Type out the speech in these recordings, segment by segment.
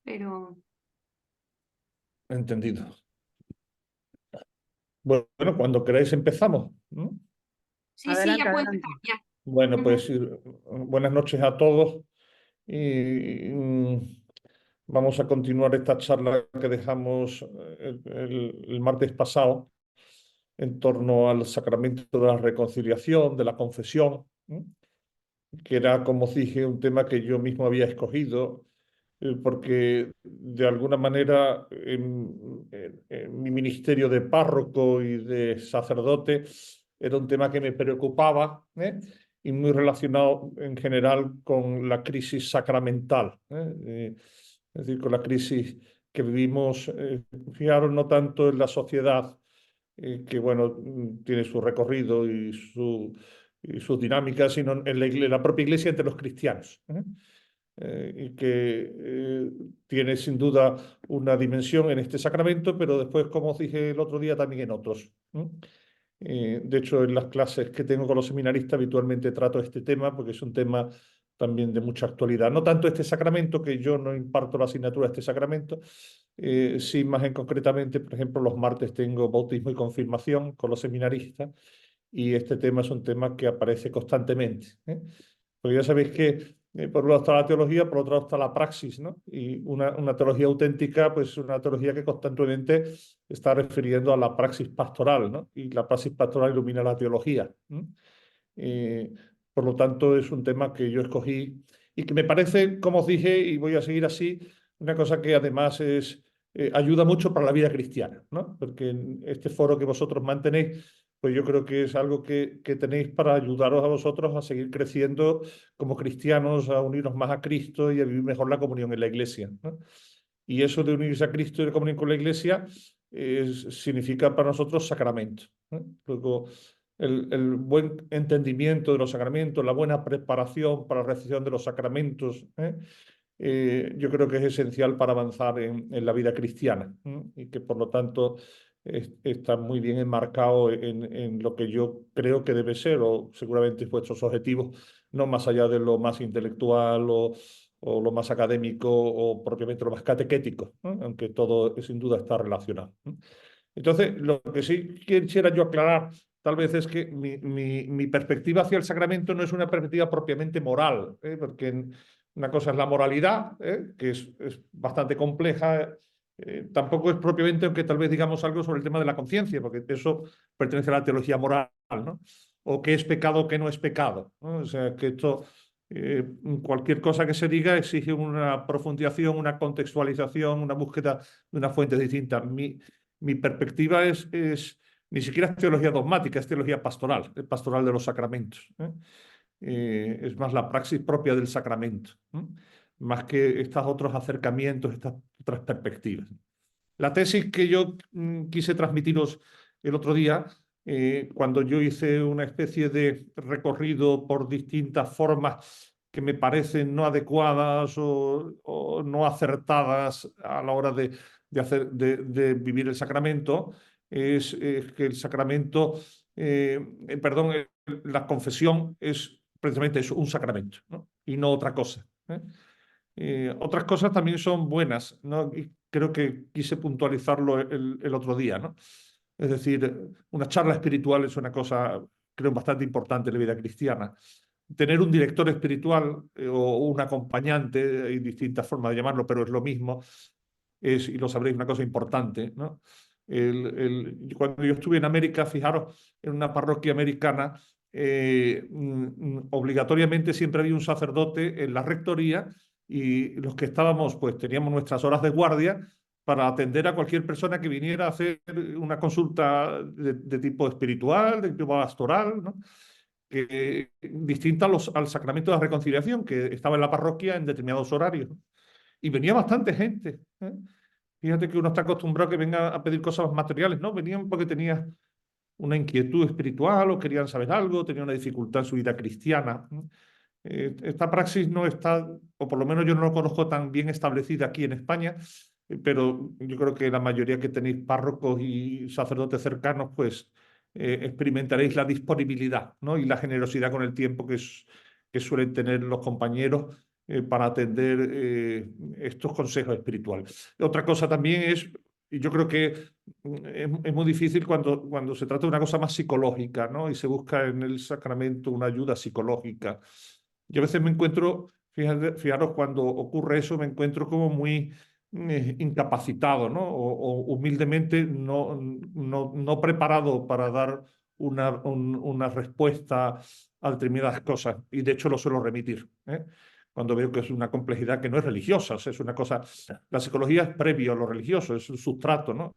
pero Entendido. Bueno, cuando queráis empezamos, ¿no? sí, sí, Adelante, ya puedo adelante. empezar, ya. Bueno, Ujú. pues buenas noches a todos y vamos a continuar esta charla que dejamos el martes pasado en torno al sacramento de la reconciliación, de la confesión, ¿no? Que era, como os dije, un tema que yo mismo había escogido, porque de alguna manera en mi ministerio de párroco y de sacerdote era un tema que me preocupaba, ¿eh? Y muy relacionado en general con la crisis sacramental, ¿eh? Es decir, con la crisis que vivimos, fijaros, no tanto en la sociedad, que bueno, tiene su recorrido y sus dinámicas, sino en la propia iglesia entre los cristianos, ¿eh? Y que tiene sin duda una dimensión en este sacramento, pero después, como os dije el otro día, también en otros, ¿eh? De hecho, en las clases que tengo con los seminaristas habitualmente trato este tema porque es un tema también de mucha actualidad. No tanto este sacramento, que yo no imparto la asignatura de este sacramento, sí más en concretamente, por ejemplo, los martes tengo bautismo y confirmación con los seminaristas y este tema es un tema que aparece constantemente, ¿eh? Porque ya sabéis que por un lado está la teología, por otro lado está la praxis, ¿no? Y una teología auténtica, pues es una teología que constantemente está refiriendo a la praxis pastoral, ¿no? Y la praxis pastoral ilumina la teología, ¿no? Eh, por lo tanto, es un tema que yo escogí y que me parece, como os dije, y voy a seguir así, una cosa que además ayuda mucho para la vida cristiana, ¿no? Porque en este foro que vosotros mantenéis, pues yo creo que es algo que tenéis para ayudaros a vosotros a seguir creciendo como cristianos, a unirnos más a Cristo y a vivir mejor la comunión en la iglesia, ¿no? Y eso de unirse a Cristo y la comunión con la iglesia significa para nosotros sacramento, ¿eh? Luego, el buen entendimiento de los sacramentos, la buena preparación para la recepción de los sacramentos, yo creo que es esencial para avanzar en la vida cristiana, ¿eh? Y que por lo tanto está muy bien enmarcado en lo que yo creo que debe ser, o seguramente vuestros objetivos, no más allá de lo más intelectual o lo más académico o propiamente lo más catequético, ¿eh? Aunque todo sin duda está relacionado, ¿eh? Entonces, lo que sí quisiera yo aclarar, tal vez, es que mi perspectiva hacia el sacramento no es una perspectiva propiamente moral, porque una cosa es la moralidad, que es bastante compleja. Tampoco es propiamente, aunque tal vez digamos algo sobre el tema de la conciencia, porque eso pertenece a la teología moral, ¿no? O qué es pecado o qué no es pecado, ¿no? O sea, que esto, cualquier cosa que se diga exige una profundización, una contextualización, una búsqueda de una fuente distinta. Mi perspectiva ni siquiera es teología dogmática, es teología pastoral, pastoral de los sacramentos, ¿eh? Es más la praxis propia del sacramento, ¿eh? Más que estos otros acercamientos, estas otras perspectivas. La tesis que yo quise transmitiros el otro día, cuando yo hice una especie de recorrido por distintas formas que me parecen no adecuadas o no acertadas a la hora de vivir el sacramento, es que el sacramento, perdón, la confesión es precisamente eso, un sacramento, ¿no? Y no otra cosa, ¿eh? Otras cosas también son buenas, ¿no? Y creo que quise puntualizarlo el otro día, ¿no? Es decir, una charla espiritual es una cosa, creo, bastante importante en la vida cristiana. Tener un director espiritual o un acompañante, hay distintas formas de llamarlo, pero es lo mismo, y lo sabréis, una cosa importante, ¿no? Cuando yo estuve en América, fijaros, en una parroquia americana, obligatoriamente siempre había un sacerdote en la rectoría y los que estábamos, pues teníamos nuestras horas de guardia para atender a cualquier persona que viniera a hacer una consulta de tipo espiritual, de tipo pastoral, ¿no? Distinta al sacramento de la reconciliación, que estaba en la parroquia en determinados horarios, ¿no? Y venía bastante gente, ¿eh? Fíjate que uno está acostumbrado a que venga a pedir cosas materiales, ¿no? Venían porque tenían una inquietud espiritual o querían saber algo, tenían una dificultad en su vida cristiana. Esta praxis no está, o por lo menos yo no lo conozco tan bien establecida aquí en España, pero yo creo que la mayoría que tenéis párrocos y sacerdotes cercanos, pues experimentaréis la disponibilidad, ¿no? Y la generosidad con el tiempo que suelen tener los compañeros para atender estos consejos espirituales. Otra cosa también es, y yo creo que es muy difícil cuando se trata de una cosa más psicológica, ¿no? Y se busca en el sacramento una ayuda psicológica. Yo a veces me encuentro, fijaros, cuando ocurre eso, me encuentro como muy incapacitado, ¿no? O humildemente no preparado para dar una respuesta a determinadas cosas. Y de hecho lo suelo remitir, ¿eh? Cuando veo que es una complejidad que no es religiosa, o sea, es una cosa. La psicología es previo a lo religioso, es un sustrato, ¿no?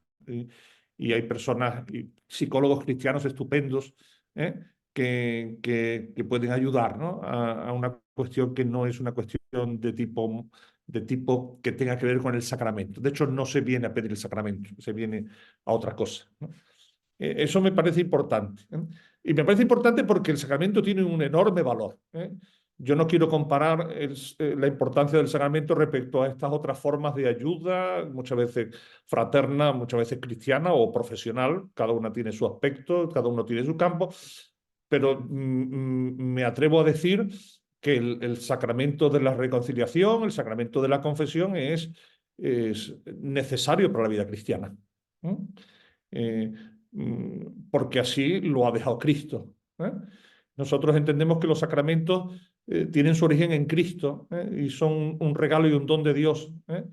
Y hay personas, y psicólogos cristianos estupendos, ¿eh? Que pueden ayudar, ¿no? A una cuestión que no es una cuestión de tipo que tenga que ver con el sacramento. De hecho, no se viene a pedir el sacramento, se viene a otra cosa, ¿no? Eso me parece importante, ¿eh? Y me parece importante porque el sacramento tiene un enorme valor, ¿eh? Yo no quiero comparar la importancia del sacramento respecto a estas otras formas de ayuda, muchas veces fraterna, muchas veces cristiana o profesional. Cada una tiene su aspecto, cada uno tiene su campo, pero me atrevo a decir que el sacramento de la reconciliación, el sacramento de la confesión es necesario para la vida cristiana, ¿eh? Eh, Porque así lo ha dejado Cristo, ¿eh? Nosotros entendemos que los sacramentos tienen su origen en Cristo, ¿eh? Y son un regalo y un don de Dios, ¿eh?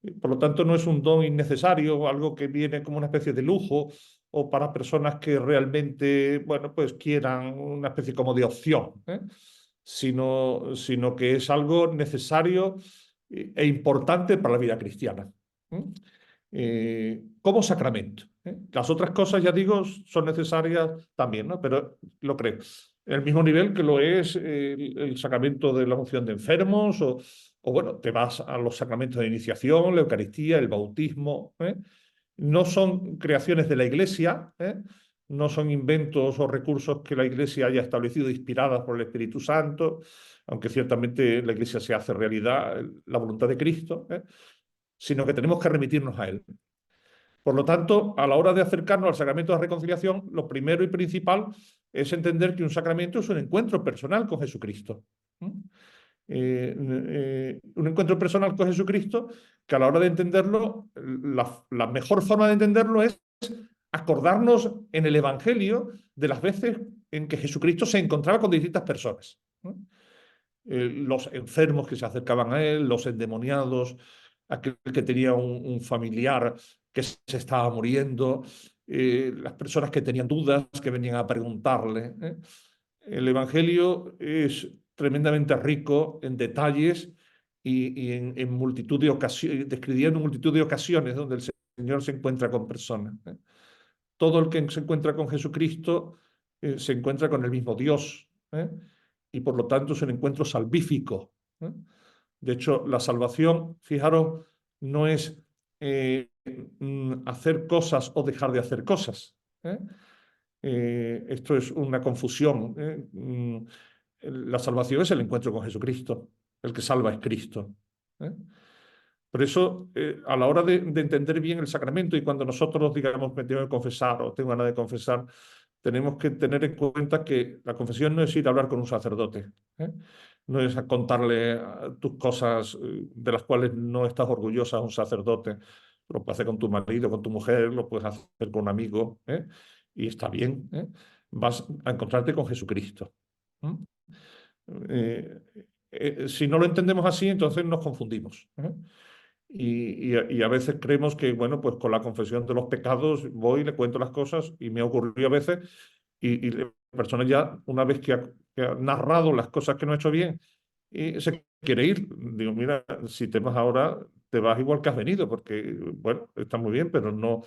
Y por lo tanto, no es un don innecesario, algo que viene como una especie de lujo o para personas que realmente, bueno, pues quieran una especie como de opción, ¿eh? Sino que es algo necesario e importante para la vida cristiana, ¿eh? Como sacramento, ¿eh? Las otras cosas, ya digo, son necesarias también, ¿no? Pero lo creo. En el mismo nivel que lo es el sacramento de la unción de enfermos, o bueno, te vas a los sacramentos de iniciación, la Eucaristía, el bautismo, ¿eh? No son creaciones de la Iglesia, ¿eh? No son inventos o recursos que la Iglesia haya establecido inspiradas por el Espíritu Santo, aunque ciertamente la Iglesia se hace realidad la voluntad de Cristo, ¿eh? Sino que tenemos que remitirnos a Él. Por lo tanto, a la hora de acercarnos al sacramento de la reconciliación, lo primero y principal es entender que un sacramento es un encuentro personal con Jesucristo. Un encuentro personal con Jesucristo que a la hora de entenderlo, la mejor forma de entenderlo es acordarnos en el Evangelio de las veces en que Jesucristo se encontraba con distintas personas. Los enfermos que se acercaban a él, los endemoniados, aquel que tenía un familiar que se estaba muriendo, las personas que tenían dudas, que venían a preguntarle, ¿eh? El Evangelio es tremendamente rico en detalles y en multitud de ocasiones, describiendo multitud de ocasiones donde el Señor se encuentra con personas, ¿eh? Todo el que se encuentra con Jesucristo se encuentra con el mismo Dios, ¿eh? Y por lo tanto es un encuentro salvífico, ¿eh? De hecho, la salvación, fijaros, no es hacer cosas o dejar de hacer cosas, ¿eh? Esto es una confusión, ¿eh? La salvación es el encuentro con Jesucristo. El que salva es Cristo, ¿eh? Por eso, a la hora de entender bien el sacramento y cuando nosotros, digamos, me tengo que confesar o tengo ganas de confesar, tenemos que tener en cuenta que la confesión no es ir a hablar con un sacerdote, ¿eh? No es a contarle tus cosas de las cuales no estás orgullosa a un sacerdote. Lo puedes hacer con tu marido, con tu mujer, lo puedes hacer con un amigo, ¿eh? Y está bien, ¿eh? Vas a encontrarte con Jesucristo, ¿eh? Si no lo entendemos así, entonces nos confundimos, ¿eh? Y a veces creemos que, bueno, pues con la confesión de los pecados voy, le cuento las cosas y me ocurrió a veces y la persona ya, una vez que ha narrado las cosas que no ha hecho bien, y se quiere ir. Digo, mira, si te vas ahora, te vas igual que has venido, porque, bueno, está muy bien, pero no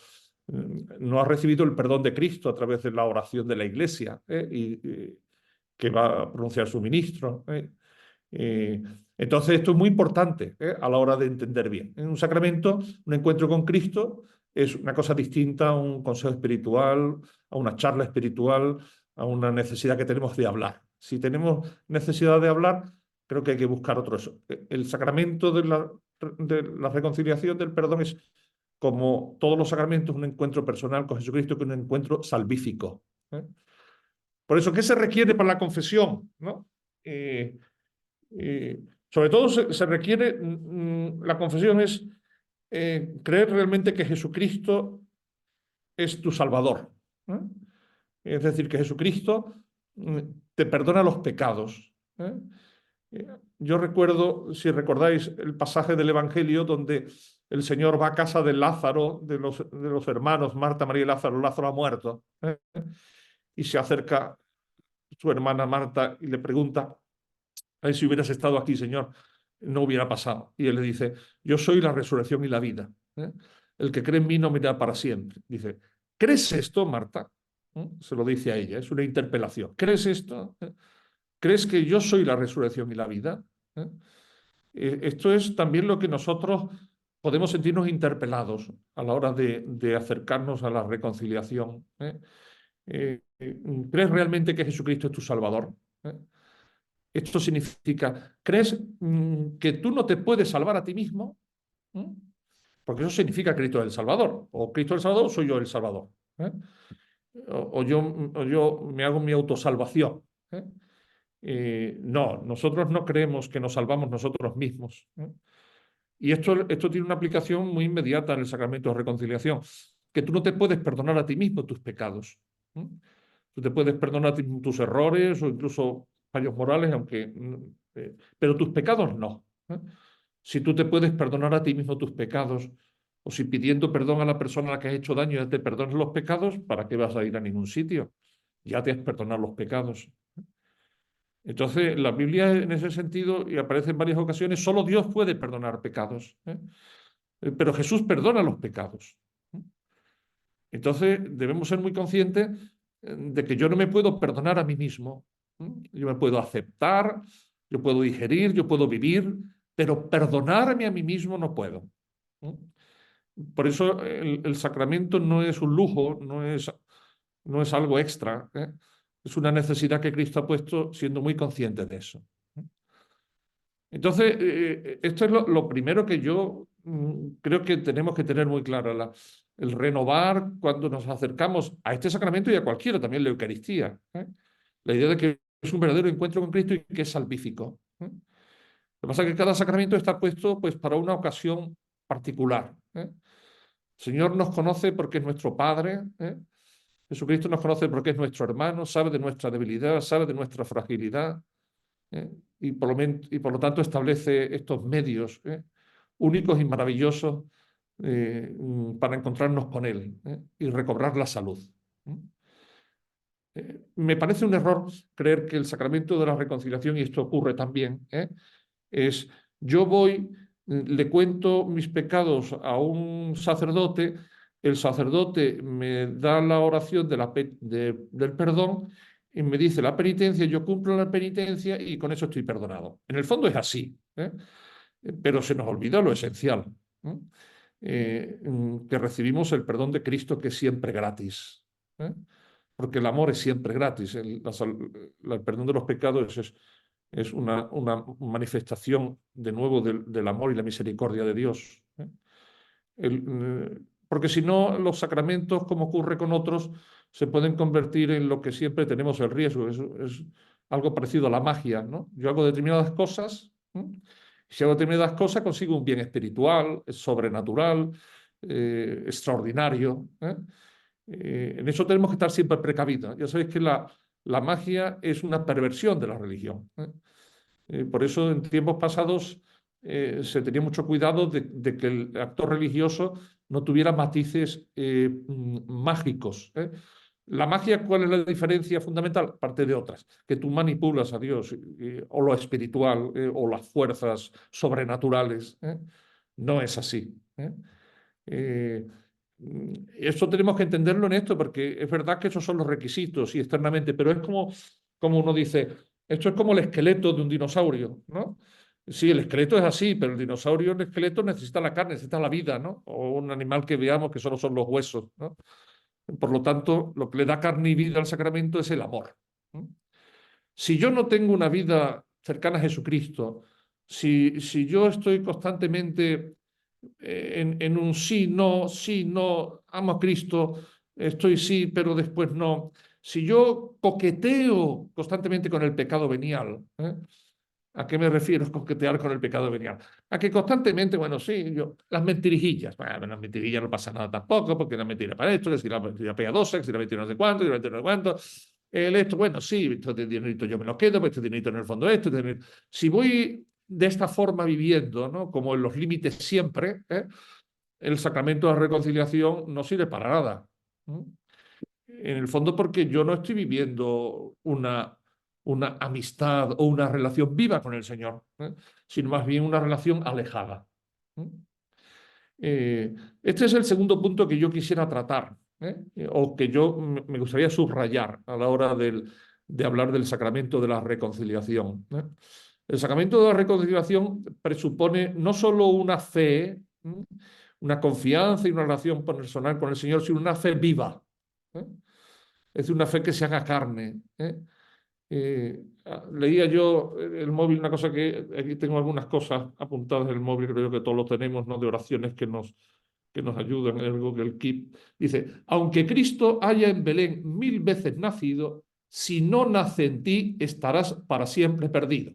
has recibido el perdón de Cristo a través de la oración de la Iglesia, ¿eh? Que va a pronunciar su ministro, ¿eh? Eh, entonces, esto es muy importante, ¿eh? A la hora de entender bien. En un sacramento, un encuentro con Cristo es una cosa distinta a un consejo espiritual, a una charla espiritual, a una necesidad que tenemos de hablar. Si tenemos necesidad de hablar, creo que hay que buscar otro eso. El sacramento de la reconciliación, del perdón, es como todos los sacramentos, un encuentro personal con Jesucristo, que es un encuentro salvífico, ¿eh? Por eso, ¿qué se requiere para la confesión? ¿No? Sobre todo se requiere, la confesión es creer realmente que Jesucristo es tu Salvador, ¿eh? Es decir, que Jesucristo mm, te perdona los pecados, ¿eh? Eh, Yo recuerdo, si recordáis, el pasaje del Evangelio donde el Señor va a casa de Lázaro, de los hermanos Marta, María y Lázaro. Lázaro ha muerto, ¿eh? Y se acerca su hermana Marta y le pregunta: "Ay, si hubieras estado aquí, Señor, no hubiera pasado". Y él le dice: "Yo soy la resurrección y la vida, ¿eh? El que cree en mí no morirá para siempre". Dice: "¿Crees esto, Marta?". Se lo dice a ella, es una interpelación. ¿Crees esto? ¿Crees que yo soy la resurrección y la vida? ¿Eh? Esto es también lo que nosotros podemos sentirnos interpelados a la hora de acercarnos a la reconciliación, ¿eh? ¿Crees realmente que Jesucristo es tu Salvador? ¿Eh? Esto significa, ¿crees que tú no te puedes salvar a ti mismo? ¿Mm? Porque eso significa Cristo es el Salvador. O Cristo es el Salvador o soy yo el Salvador. ¿Eh? O yo me hago mi autosalvación. ¿Eh? No, nosotros no creemos que nos salvamos nosotros mismos, ¿eh? Y esto tiene una aplicación muy inmediata en el sacramento de reconciliación, que tú no te puedes perdonar a ti mismo tus pecados. ¿Eh? Tú te puedes perdonar a ti mismo tus errores o incluso fallos morales, pero tus pecados no, ¿eh? Si tú te puedes perdonar a ti mismo tus pecados, o si pidiendo perdón a la persona a la que has hecho daño ya te perdonas los pecados, ¿para qué vas a ir a ningún sitio? Ya te has perdonado los pecados. Entonces, la Biblia en ese sentido, y aparece en varias ocasiones, solo Dios puede perdonar pecados, ¿eh? Pero Jesús perdona los pecados, ¿eh? Entonces, debemos ser muy conscientes de que yo no me puedo perdonar a mí mismo, ¿eh? Yo me puedo aceptar, yo puedo digerir, yo puedo vivir, pero perdonarme a mí mismo no puedo, ¿eh? Por eso el sacramento no es un lujo, no es algo extra, ¿eh? Es una necesidad que Cristo ha puesto siendo muy consciente de eso. Entonces, esto es lo primero que yo creo que tenemos que tener muy claro, el renovar cuando nos acercamos a este sacramento y a cualquiera, también la Eucaristía, ¿eh? La idea de que es un verdadero encuentro con Cristo y que es salvífico, ¿eh? Lo que pasa es que cada sacramento está puesto pues, para una ocasión particular, ¿eh? El Señor nos conoce porque es nuestro Padre, ¿eh? Jesucristo nos conoce porque es nuestro hermano, sabe de nuestra debilidad, sabe de nuestra fragilidad, ¿eh? Y por lo tanto establece estos medios, ¿eh? Únicos y maravillosos, para encontrarnos con Él, ¿eh? Y recobrar la salud, ¿eh? Me parece un error creer que el sacramento de la reconciliación, y esto ocurre también, es yo voy, le cuento mis pecados a un sacerdote, el sacerdote me da la oración del perdón y me dice la penitencia, yo cumplo la penitencia y con eso estoy perdonado. En el fondo es así, ¿eh? Pero se nos olvida lo esencial, ¿eh? Que recibimos el perdón de Cristo, que es siempre gratis, ¿eh? Porque el amor es siempre gratis. El perdón de los pecados es una manifestación de nuevo del amor y la misericordia de Dios, ¿eh? Porque si no, los sacramentos, como ocurre con otros, se pueden convertir en lo que siempre tenemos el riesgo. Es algo parecido a la magia, ¿no? Yo hago determinadas cosas, ¿eh? Si hago determinadas cosas, consigo un bien espiritual, sobrenatural, extraordinario, ¿eh? En eso tenemos que estar siempre precavidos. Ya sabéis que la magia es una perversión de la religión, ¿eh? Por eso en tiempos pasados se tenía mucho cuidado de que el acto religioso no tuviera matices mágicos, ¿eh? La magia, ¿cuál es la diferencia fundamental? Aparte de otras, que tú manipulas a Dios, o lo espiritual, o las fuerzas sobrenaturales, ¿eh? No es así, ¿eh? Eh, Esto tenemos que entenderlo en esto, porque es verdad que esos son los requisitos y externamente, pero es como uno dice, esto es como el esqueleto de un dinosaurio, ¿no? Sí, el esqueleto es así, pero el esqueleto necesita la carne, necesita la vida, ¿no? O un animal que veamos que solo son los huesos, ¿no? Por lo tanto, lo que le da carne y vida al sacramento es el amor, ¿no? Si yo no tengo una vida cercana a Jesucristo, si yo estoy constantemente en un sí, no, amo a Cristo, estoy sí, pero después no. Si yo coqueteo constantemente con el pecado venial, ¿A qué me refiero coquetear con el pecado venial? A que constantemente, bueno, sí, las mentirijillas. Bueno, las mentirijillas no pasa nada tampoco, porque la mentira para esto, que si la mentira piadosa, que si la mentira no sé cuánto, que si la mentira no sé cuánto. Esto, bueno, sí, este dinerito yo me lo quedo, pero este dinerito en el fondo esto. Si voy de esta forma viviendo, ¿no? Como en los límites siempre, el sacramento de la reconciliación no sirve para nada. ¿No? En el fondo porque yo no estoy viviendo una amistad o una relación viva con el Señor, sino más bien una relación alejada. Este es el segundo punto que yo quisiera tratar, o que yo me gustaría subrayar a la hora de hablar del sacramento de la reconciliación. El sacramento de la reconciliación presupone no solo una fe, una confianza y una relación personal con el Señor, sino una fe viva. Es decir, una fe que se haga carne. Leía yo el móvil, una cosa que aquí tengo algunas cosas apuntadas en el móvil, creo que todos lo tenemos, ¿no? De oraciones que nos ayudan en el Google Keep. Dice, aunque Cristo haya en Belén 1000 veces nacido, si no nace en ti, estarás para siempre perdido.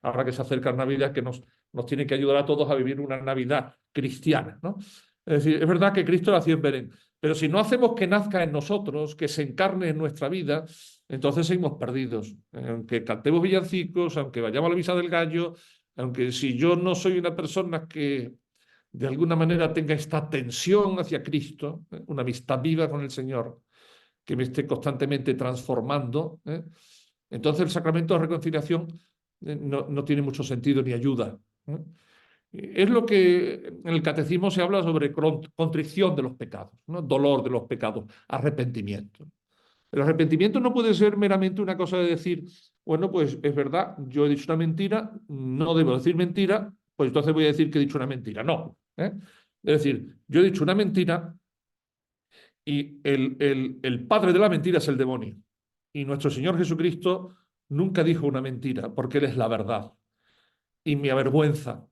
Ahora que se acerca Navidad, que nos tiene que ayudar a todos a vivir una Navidad cristiana, ¿no? Es decir, es verdad que Cristo nació en Belén, pero si no hacemos que nazca en nosotros, que se encarne en nuestra vida, entonces seguimos perdidos. Aunque cantemos villancicos, aunque vayamos a la misa del gallo, aunque si yo no soy una persona que de alguna manera tenga esta tensión hacia Cristo, una amistad viva con el Señor, que me esté constantemente transformando, entonces el sacramento de reconciliación no tiene mucho sentido ni ayuda. Es lo que en el catecismo se habla sobre contrición de los pecados, ¿no? Dolor de los pecados, arrepentimiento. El arrepentimiento no puede ser meramente una cosa de decir, bueno, pues es verdad, yo he dicho una mentira, no debo decir mentira, pues entonces voy a decir que he dicho una mentira. No. Es decir, yo he dicho una mentira y el padre de la mentira es el demonio. Y nuestro Señor Jesucristo nunca dijo una mentira, porque Él es la verdad. Y me avergüenza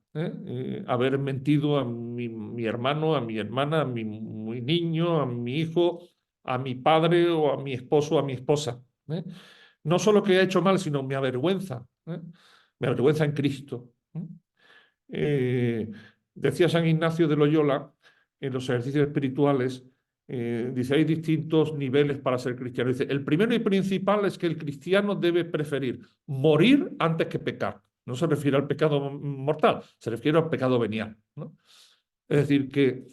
haber mentido a mi hermano, a mi hermana, a mi niño, a mi hijo, a mi padre o a mi esposo o a mi esposa. No solo que he hecho mal, sino me avergüenza. Me avergüenza en Cristo. Eh, Decía San Ignacio de Loyola en los ejercicios espirituales, dice, hay distintos niveles para ser cristiano. Dice, el primero y principal es que el cristiano debe preferir morir antes que pecar. No se refiere al pecado mortal, se refiere al pecado venial, ¿no? Es decir, que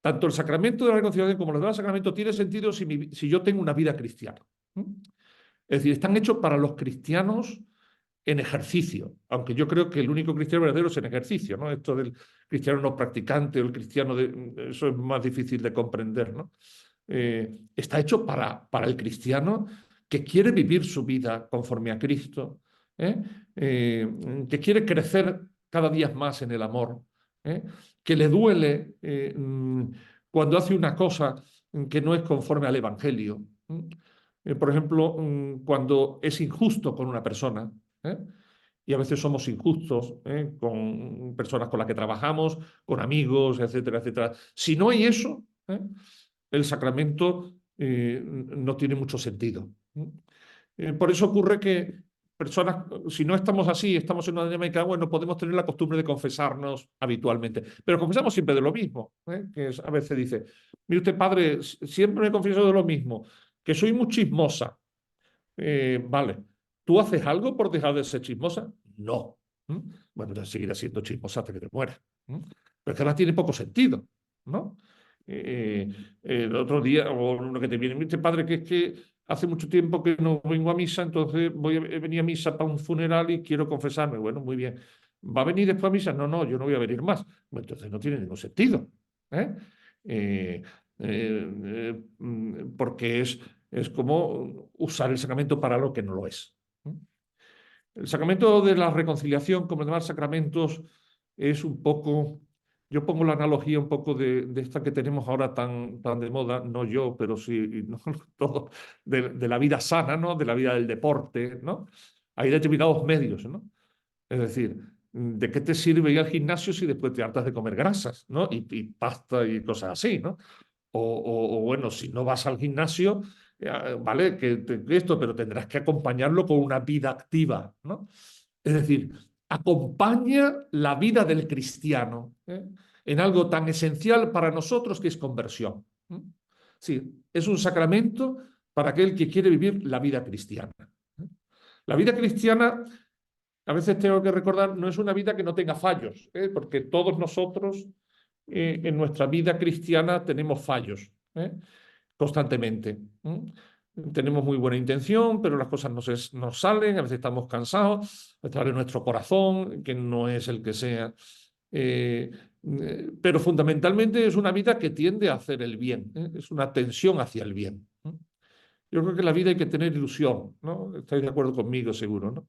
tanto el sacramento de la reconciliación como los demás sacramentos tienen sentido si yo tengo una vida cristiana. Es decir, están hechos para los cristianos en ejercicio, aunque yo creo que el único cristiano verdadero es en ejercicio, ¿no? Esto del cristiano no practicante o el cristiano, eso es más difícil de comprender, ¿no? Está hecho para el cristiano que quiere vivir su vida conforme a Cristo, que quiere crecer cada día más en el amor, que le duele cuando hace una cosa que no es conforme al Evangelio. Por ejemplo, cuando es injusto con una persona, ¿eh? Y a veces somos injustos con personas con las que trabajamos, con amigos, etcétera, etcétera. Si no hay eso, el sacramento no tiene mucho sentido. Por eso ocurre que personas, si no estamos así, estamos en una dinámica, bueno, podemos tener la costumbre de confesarnos habitualmente, pero confesamos siempre de lo mismo, que a veces dice, mire usted, padre, siempre me confieso de lo mismo, que soy muy chismosa. Vale, ¿tú haces algo por dejar de ser chismosa? No. Bueno, entonces seguirás siendo chismosa hasta que te mueras. Pero es que ahora tiene poco sentido, ¿no? El otro día, o uno que te viene, dice, padre, que es que hace mucho tiempo que no vengo a misa, entonces he venido a misa para un funeral y quiero confesarme. Bueno, muy bien. ¿Va a venir después a misa? No, no, yo no voy a venir más. Bueno, entonces no tiene ningún sentido. ¿eh? Eh, Porque es como usar el sacramento para lo que no lo es. El sacramento de la reconciliación, como los demás sacramentos, es un poco, yo pongo la analogía un poco de esta que tenemos ahora tan de moda, no yo, pero sí no, todo, de la vida sana, ¿no? De la vida del deporte, ¿no? Hay determinados medios, ¿no? Es decir, ¿de qué te sirve ir al gimnasio si después te hartas de comer grasas, ¿no? Y pasta y cosas así, ¿no? O bueno, si no vas al gimnasio, vale, que esto, pero tendrás que acompañarlo con una vida activa, ¿no? Es decir, acompaña la vida del cristiano en algo tan esencial para nosotros que es conversión. Sí, es un sacramento para aquel que quiere vivir la vida cristiana. La vida cristiana, a veces tengo que recordar, no es una vida que no tenga fallos, porque todos nosotros en nuestra vida cristiana tenemos fallos constantemente. Tenemos muy buena intención, pero las cosas no salen, a veces estamos cansados, a veces nuestro corazón, que no es el que sea. Pero fundamentalmente es una vida que tiende a hacer el bien, es una tensión hacia el bien. Yo creo que en la vida hay que tener ilusión, ¿no? Estáis de acuerdo conmigo, seguro, ¿no?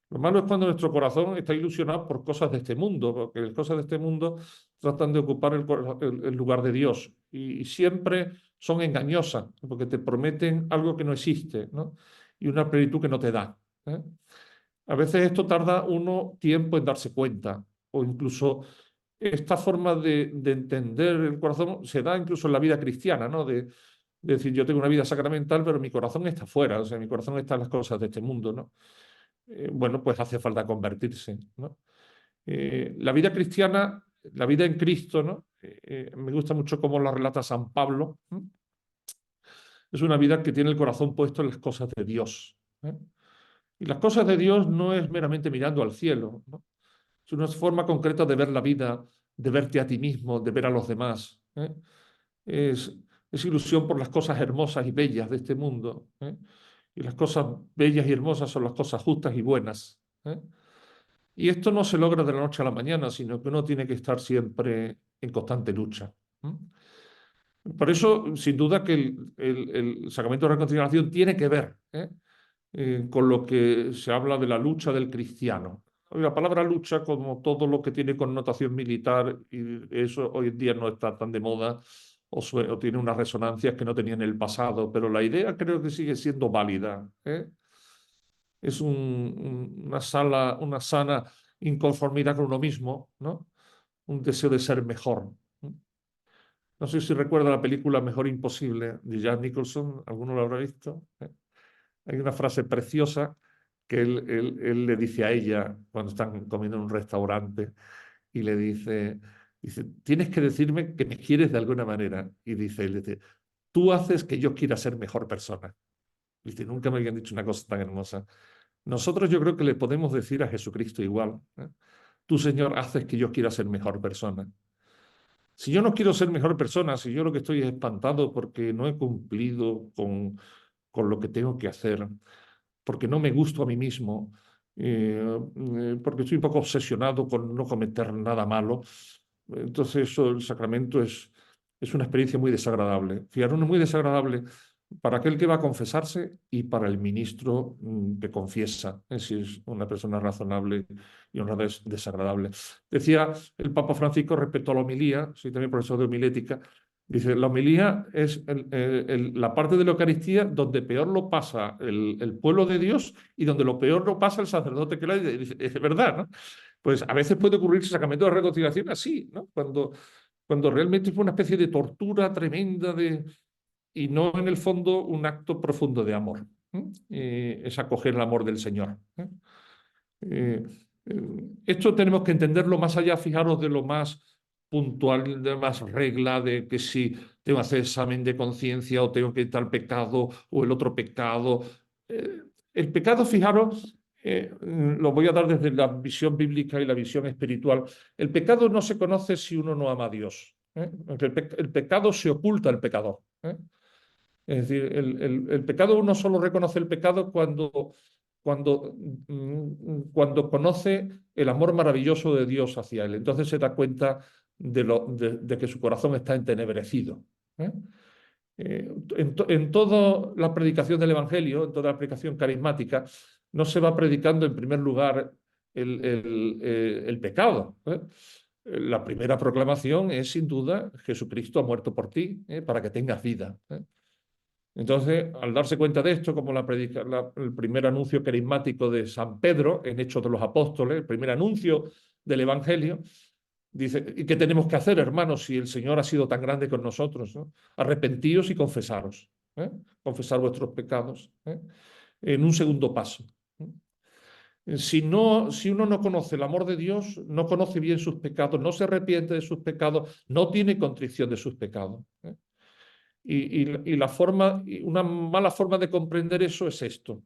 Lo malo es cuando nuestro corazón está ilusionado por cosas de este mundo, porque las cosas de este mundo tratan de ocupar el lugar de Dios y siempre son engañosas, porque te prometen algo que no existe, ¿no? Y una plenitud que no te da. A veces esto tarda uno tiempo en darse cuenta, o incluso esta forma de entender el corazón se da incluso en la vida cristiana, ¿no? De decir, yo tengo una vida sacramental, pero mi corazón está fuera, o sea, mi corazón está en las cosas de este mundo, ¿no? Bueno, pues hace falta convertirse, ¿no? La vida cristiana, la vida en Cristo, ¿no? Me gusta mucho cómo la relata San Pablo. Es una vida que tiene el corazón puesto en las cosas de Dios. Y las cosas de Dios no es meramente mirando al cielo, ¿no? Es una forma concreta de ver la vida, de verte a ti mismo, de ver a los demás. Es, es ilusión por las cosas hermosas y bellas de este mundo. Y las cosas bellas y hermosas son las cosas justas y buenas. Y esto no se logra de la noche a la mañana, sino que uno tiene que estar siempre en constante lucha. Por eso, sin duda, que el sacramento de reconciliación tiene que ver con lo que se habla de la lucha del cristiano. Y la palabra lucha, como todo lo que tiene connotación militar, y eso hoy en día no está tan de moda, o tiene unas resonancias que no tenía en el pasado, pero la idea creo que sigue siendo válida. Es una sana inconformidad con uno mismo, ¿no? Un deseo de ser mejor. No sé si recuerda la película Mejor Imposible de Jack Nicholson, ¿alguno lo habrá visto? Hay una frase preciosa que él le dice a ella cuando están comiendo en un restaurante y le dice, tienes que decirme que me quieres de alguna manera. Y él dice, tú haces que yo quiera ser mejor persona. Dice, nunca me habían dicho una cosa tan hermosa. Nosotros yo creo que le podemos decir a Jesucristo igual. Tú, Señor, haces que yo quiera ser mejor persona. Si yo no quiero ser mejor persona, si yo lo que estoy es espantado porque no he cumplido con lo que tengo que hacer, porque no me gusto a mí mismo, porque estoy un poco obsesionado con no cometer nada malo, entonces eso, el sacramento es una experiencia muy desagradable. Fijaros, muy desagradable para aquel que va a confesarse y para el ministro que confiesa, si es una persona razonable y honrada, es desagradable. Decía el Papa Francisco respecto a la homilía, soy también profesor de homilética, dice, la homilía es la parte de la Eucaristía donde peor lo pasa el pueblo de Dios y donde lo peor lo pasa el sacerdote que la dice. Es verdad, ¿no? Pues a veces puede ocurrir el sacramento de reconciliación así, ¿no? Cuando realmente fue una especie de tortura tremenda y no en el fondo un acto profundo de amor. Es acoger el amor del Señor. Eh, Esto tenemos que entenderlo más allá, fijaros, de lo más puntual, de más regla, de que si tengo que hacer examen de conciencia o tengo que tal pecado o el otro pecado. El pecado, fijaros, lo voy a dar desde la visión bíblica y la visión espiritual. El pecado no se conoce si uno no ama a Dios. El pecado se oculta al pecador. Es decir, el pecado, uno solo reconoce el pecado cuando conoce el amor maravilloso de Dios hacia él. Entonces se da cuenta de que su corazón está entenebrecido. En toda la predicación del Evangelio, en toda la predicación carismática, no se va predicando en primer lugar el pecado. La primera proclamación es, sin duda, Jesucristo ha muerto por ti, para que tengas vida. Entonces, al darse cuenta de esto, como el primer anuncio carismático de San Pedro en Hechos de los Apóstoles, el primer anuncio del Evangelio, dice, ¿y qué tenemos que hacer, hermanos, si el Señor ha sido tan grande con nosotros? ¿No? Arrepentíos y confesaros, confesar vuestros pecados, en un segundo paso. Si uno no conoce el amor de Dios, no conoce bien sus pecados, no se arrepiente de sus pecados, no tiene contrición de sus pecados. Y una mala forma de comprender eso es esto.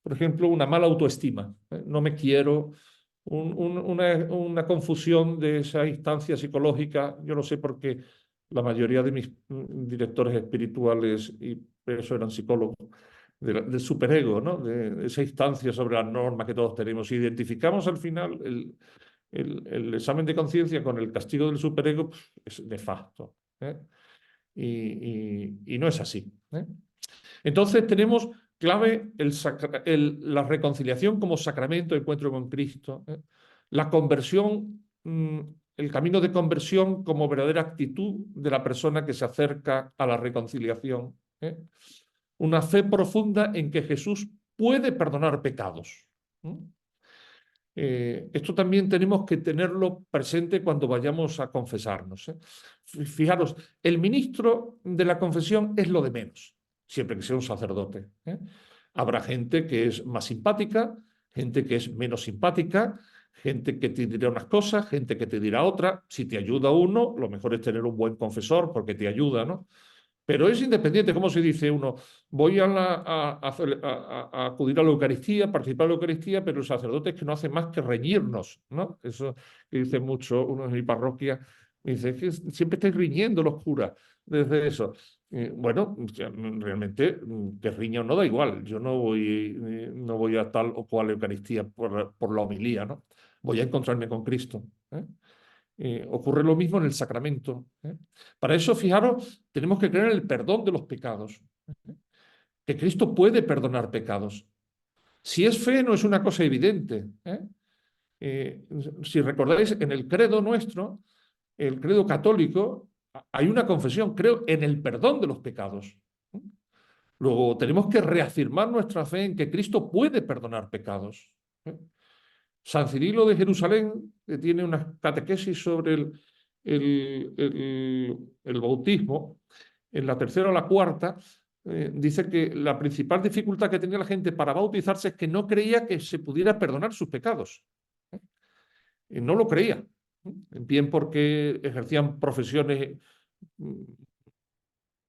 Por ejemplo, una mala autoestima. No me quiero, una confusión de esa instancia psicológica. Yo lo sé porque la mayoría de mis directores espirituales, y por eso eran psicólogos, del superego, ¿no? De esa instancia sobre las normas que todos tenemos. Identificamos al final el examen de conciencia con el castigo del superego, es nefasto. Y no es así. Entonces tenemos clave la reconciliación como sacramento de encuentro con Cristo, la conversión, el camino de conversión como verdadera actitud de la persona que se acerca a la reconciliación. Una fe profunda en que Jesús puede perdonar pecados. Esto también tenemos que tenerlo presente cuando vayamos a confesarnos. Fijaros, el ministro de la confesión es lo de menos, siempre que sea un sacerdote. Habrá gente que es más simpática, gente que es menos simpática, gente que te dirá unas cosas, gente que te dirá otras. Si te ayuda uno, lo mejor es tener un buen confesor porque te ayuda, ¿no? Pero es independiente, como se dice uno, voy a acudir a la Eucaristía, a participar en la Eucaristía, pero el sacerdote es que no hace más que reñirnos, ¿no? Eso que dice mucho uno de mi parroquia, me dice que siempre estáis riñendo los curas desde eso. Bueno, realmente que riña o no da igual, yo no voy a tal o cual Eucaristía por la homilía, ¿no? Voy a encontrarme con Cristo. Ocurre lo mismo en el sacramento. Para eso, fijaros, tenemos que creer en el perdón de los pecados. Que Cristo puede perdonar pecados. Si es fe, no es una cosa evidente. Si recordáis, en el credo nuestro, el credo católico, hay una confesión, creo, en el perdón de los pecados. Luego, tenemos que reafirmar nuestra fe en que Cristo puede perdonar pecados. San Cirilo de Jerusalén tiene una catequesis sobre el bautismo. En la tercera o la cuarta dice que la principal dificultad que tenía la gente para bautizarse es que no creía que se pudiera perdonar sus pecados. No lo creía. Bien porque ejercían profesiones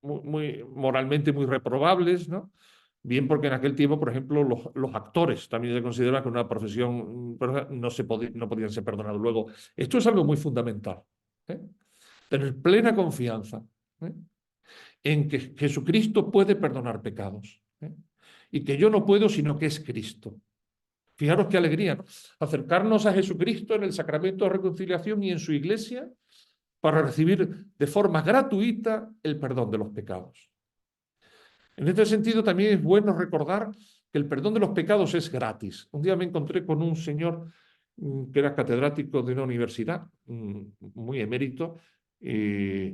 moralmente muy reprobables, ¿no? Bien porque en aquel tiempo, por ejemplo, los actores también se consideraban que una profesión no podían ser perdonados. Luego, esto es algo muy fundamental. Tener plena confianza en que Jesucristo puede perdonar pecados. Y que yo no puedo, sino que es Cristo. Fijaros qué alegría, ¿no? Acercarnos a Jesucristo en el sacramento de reconciliación y en su iglesia para recibir de forma gratuita el perdón de los pecados. En este sentido, también es bueno recordar que el perdón de los pecados es gratis. Un día me encontré con un señor que era catedrático de una universidad, muy emérito, y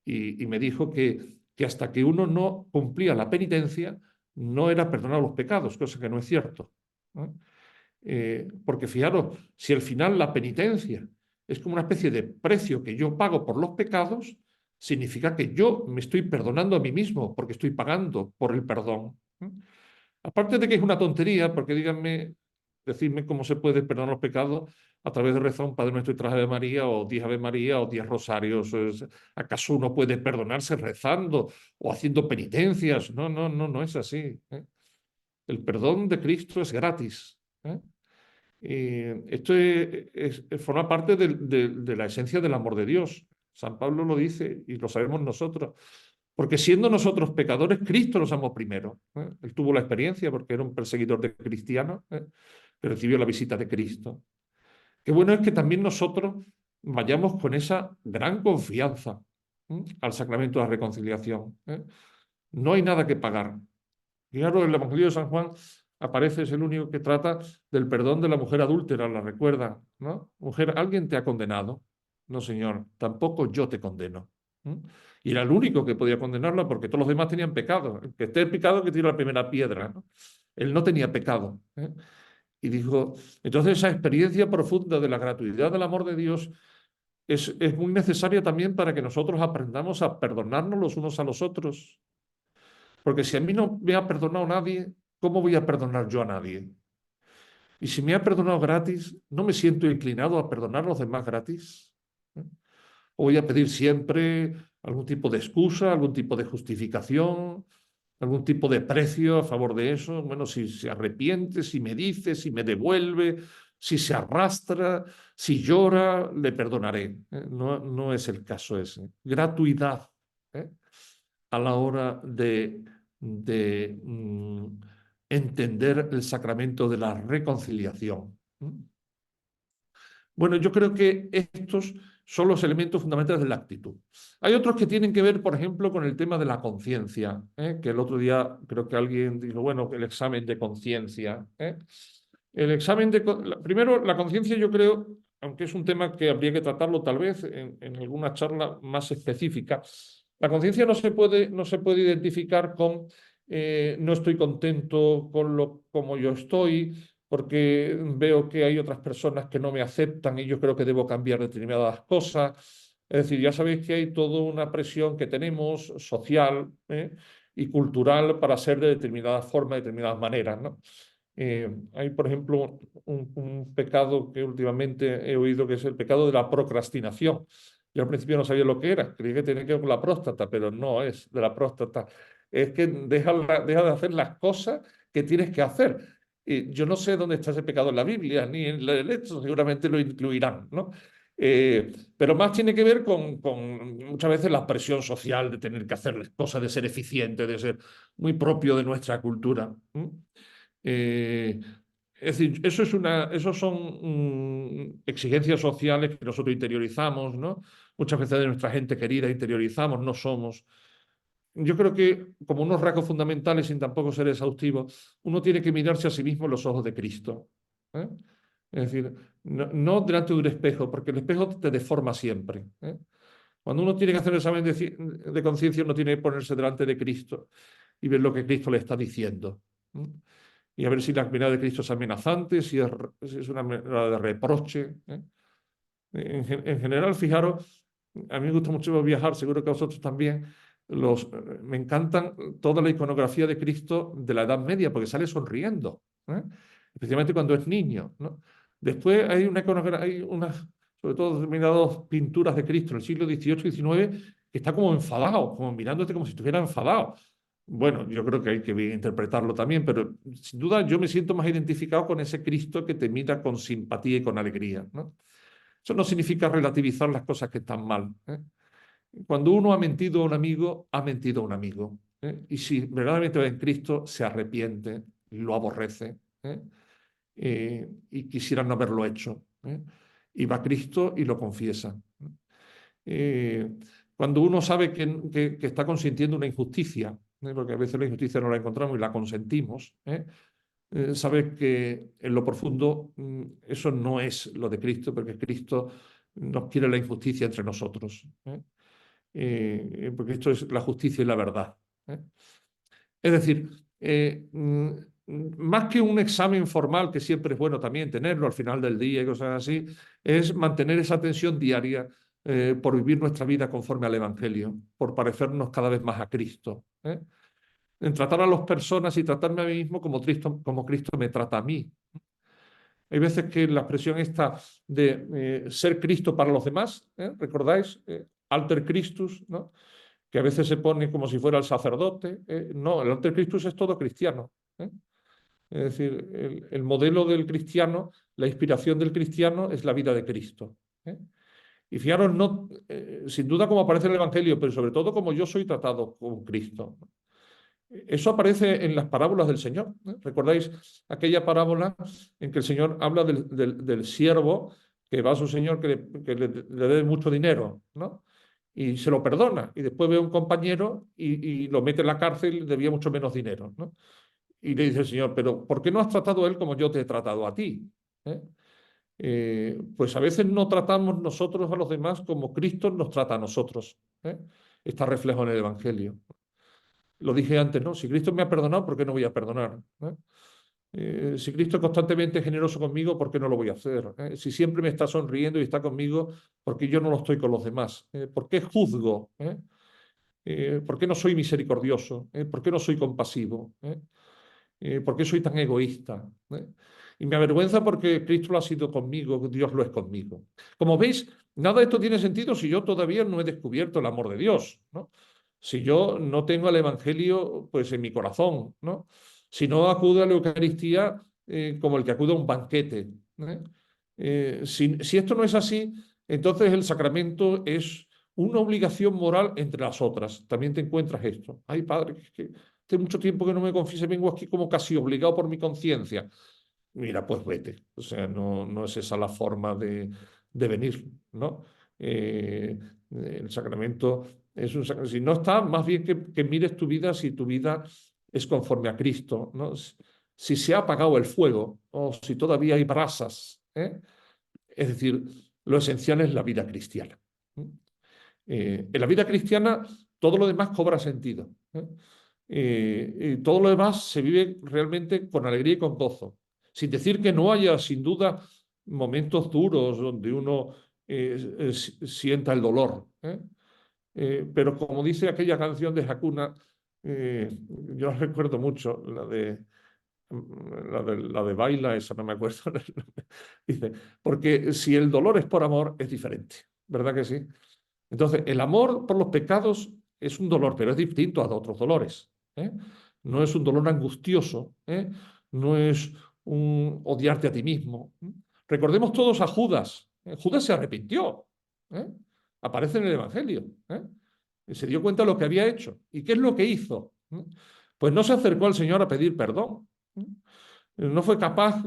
me dijo que hasta que uno no cumplía la penitencia, no era perdonar los pecados, cosa que no es cierto. Porque fijaros, si al final la penitencia es como una especie de precio que yo pago por los pecados, significa que yo me estoy perdonando a mí mismo porque estoy pagando por el perdón. Aparte de que es una tontería, porque decidme cómo se puede perdonar los pecados a través de rezar un Padre Nuestro y 3 Ave María, o 10 Ave María, o 10 Rosarios. ¿Acaso uno puede perdonarse rezando o haciendo penitencias? No, no, no, no es así. El perdón de Cristo es gratis. Esto forma parte de la esencia del amor de Dios. San Pablo lo dice y lo sabemos nosotros. Porque siendo nosotros pecadores, Cristo nos amó primero. Él tuvo la experiencia porque era un perseguidor de cristianos, que recibió la visita de Cristo. Qué bueno es que también nosotros vayamos con esa gran confianza al sacramento de la reconciliación. No hay nada que pagar. Claro, el Evangelio de San Juan aparece, es el único que trata del perdón de la mujer adúltera, la recuerda, ¿no? Mujer, ¿alguien te ha condenado? No, Señor, tampoco yo te condeno. Y era el único que podía condenarla porque todos los demás tenían pecado. El que esté en pecado, que tire la primera piedra, ¿no? Él no tenía pecado. Y dijo, entonces esa experiencia profunda de la gratuidad del amor de Dios es muy necesaria también para que nosotros aprendamos a perdonarnos los unos a los otros. Porque si a mí no me ha perdonado nadie, ¿cómo voy a perdonar yo a nadie? Y si me ha perdonado gratis, ¿no me siento inclinado a perdonar a los demás gratis? ¿O voy a pedir siempre algún tipo de excusa, algún tipo de justificación, algún tipo de precio a favor de eso? Bueno, si se arrepiente, si me dice, si me devuelve, si se arrastra, si llora, le perdonaré. No, no es el caso ese. Gratuidad, ¿eh? A la hora de entender el sacramento de la reconciliación. Bueno, yo creo que estos son los elementos fundamentales de la actitud. Hay otros que tienen que ver, por ejemplo, con el tema de la conciencia, que el otro día creo que alguien dijo, bueno, el examen de conciencia. El examen de... Primero, la conciencia yo creo, aunque es un tema que habría que tratarlo tal vez en alguna charla más específica, la conciencia no se puede identificar con no estoy contento con como yo estoy, porque veo que hay otras personas que no me aceptan y yo creo que debo cambiar determinadas cosas. Es decir, ya sabéis que hay toda una presión que tenemos social y cultural para ser de determinadas formas, de determinadas maneras, ¿no? Hay, por ejemplo, un pecado que últimamente he oído que es el pecado de la procrastinación. Yo al principio no sabía lo que era, creía que tenía que ver con la próstata, pero no es de la próstata. Es que deja de hacer las cosas que tienes que hacer. Yo no sé dónde está ese pecado en la Biblia, ni en el hecho, seguramente lo incluirán, ¿no? Pero más tiene que ver con muchas veces la presión social de tener que hacer las cosas, de ser eficiente, de ser muy propio de nuestra cultura. Eh, es decir, esos son exigencias sociales que nosotros interiorizamos, ¿no? Muchas veces de nuestra gente querida interiorizamos, no somos. Yo creo que como unos rasgos fundamentales, sin tampoco ser exhaustivo, uno tiene que mirarse a sí mismo en los ojos de Cristo. ¿eh? Es decir, no delante de un espejo, porque el espejo te deforma siempre. Cuando uno tiene que hacer el examen de conciencia, uno tiene que ponerse delante de Cristo y ver lo que Cristo le está diciendo. Y a ver si la mirada de Cristo es amenazante, si es una mirada de reproche. En general, fijaros, a mí me gusta mucho viajar, seguro que a vosotros también. Me encantan toda la iconografía de Cristo de la Edad Media, porque sale sonriendo, especialmente cuando es niño, ¿no? Después hay una iconografía, hay unas, sobre todo determinadas pinturas de Cristo en el siglo XVIII y XIX, que está como enfadado, como mirándote como si estuviera enfadado. Bueno, yo creo que hay que interpretarlo también, pero sin duda yo me siento más identificado con ese Cristo que te mira con simpatía y con alegría, ¿no? Eso no significa relativizar las cosas que están mal. Cuando uno ha mentido a un amigo, ha mentido a un amigo. Y si verdaderamente va en Cristo, se arrepiente, lo aborrece y quisiera no haberlo hecho. Y va a Cristo y lo confiesa. Eh, Cuando uno sabe que está consintiendo una injusticia, porque a veces la injusticia no la encontramos y la consentimos, sabe que en lo profundo eso no es lo de Cristo, porque Cristo nos quiere la injusticia entre nosotros, porque esto es la justicia y la verdad. Es decir, más que un examen formal, que siempre es bueno también tenerlo al final del día y cosas así, es mantener esa tensión diaria por vivir nuestra vida conforme al Evangelio, por parecernos cada vez más a Cristo. En tratar a las personas y tratarme a mí mismo como Cristo me trata a mí. Hay veces que la expresión esta de ser Cristo para los demás, ¿recordáis? Alter Christus, ¿no? Que a veces se pone como si fuera el sacerdote. No, el Alter Christus es todo cristiano. Es decir, el modelo del cristiano, la inspiración del cristiano es la vida de Cristo. Y fijaros, no, sin duda como aparece en el Evangelio, pero sobre todo como yo soy tratado con Cristo. Eso aparece en las parábolas del Señor. ¿Recordáis aquella parábola en que el Señor habla del siervo que va a su Señor le dé mucho dinero, ¿no? Y se lo perdona. Y después ve a un compañero y lo mete en la cárcel y le debía mucho menos dinero, ¿no? Y le dice el Señor, pero ¿por qué no has tratado a él como yo te he tratado a ti? Pues a veces no tratamos nosotros a los demás como Cristo nos trata a nosotros. Está reflejo en el Evangelio. Lo dije antes, ¿no? Si Cristo me ha perdonado, ¿por qué no voy a perdonar? Si Cristo es constantemente generoso conmigo, ¿por qué no lo voy a hacer? Si siempre me está sonriendo y está conmigo, ¿por qué yo no lo estoy con los demás? ¿Por qué juzgo? ¿Por qué no soy misericordioso? ¿Por qué no soy compasivo? ¿Por qué soy tan egoísta? Y me avergüenza porque Cristo lo ha sido conmigo, Dios lo es conmigo. Como veis, nada de esto tiene sentido si yo todavía no he descubierto el amor de Dios, ¿no? Si yo no tengo el Evangelio pues, en mi corazón, ¿no? Si no acudo a la Eucaristía como el que acude a un banquete. Si esto no es así, entonces el sacramento es una obligación moral entre las otras. También te encuentras esto. Ay, padre, que hace mucho tiempo que no me confieso, vengo aquí como casi obligado por mi conciencia. Mira, pues vete. O sea, no es esa la forma de venir, ¿no? El sacramento es un sacramento. Si no está, más bien que mires tu vida si tu vida es conforme a Cristo, ¿no? Si se ha apagado el fuego o si todavía hay brasas, ¿eh? Es decir, lo esencial es la vida cristiana. En la vida cristiana todo lo demás cobra sentido. Y todo lo demás se vive realmente con alegría y con gozo. Sin decir que no haya, sin duda, momentos duros donde uno sienta el dolor. Pero como dice aquella canción de Hakuna, yo la recuerdo mucho, la de Baila, esa no me acuerdo. Dice, porque si el dolor es por amor, es diferente, ¿verdad que sí? Entonces, el amor por los pecados es un dolor, pero es distinto a otros dolores. ¿eh? No es un dolor angustioso, no es un odiarte a ti mismo. Recordemos todos a Judas. Judas se arrepintió. ¿eh? Aparece en el Evangelio. Y se dio cuenta de lo que había hecho. ¿Y qué es lo que hizo? Pues no se acercó al Señor a pedir perdón. No fue capaz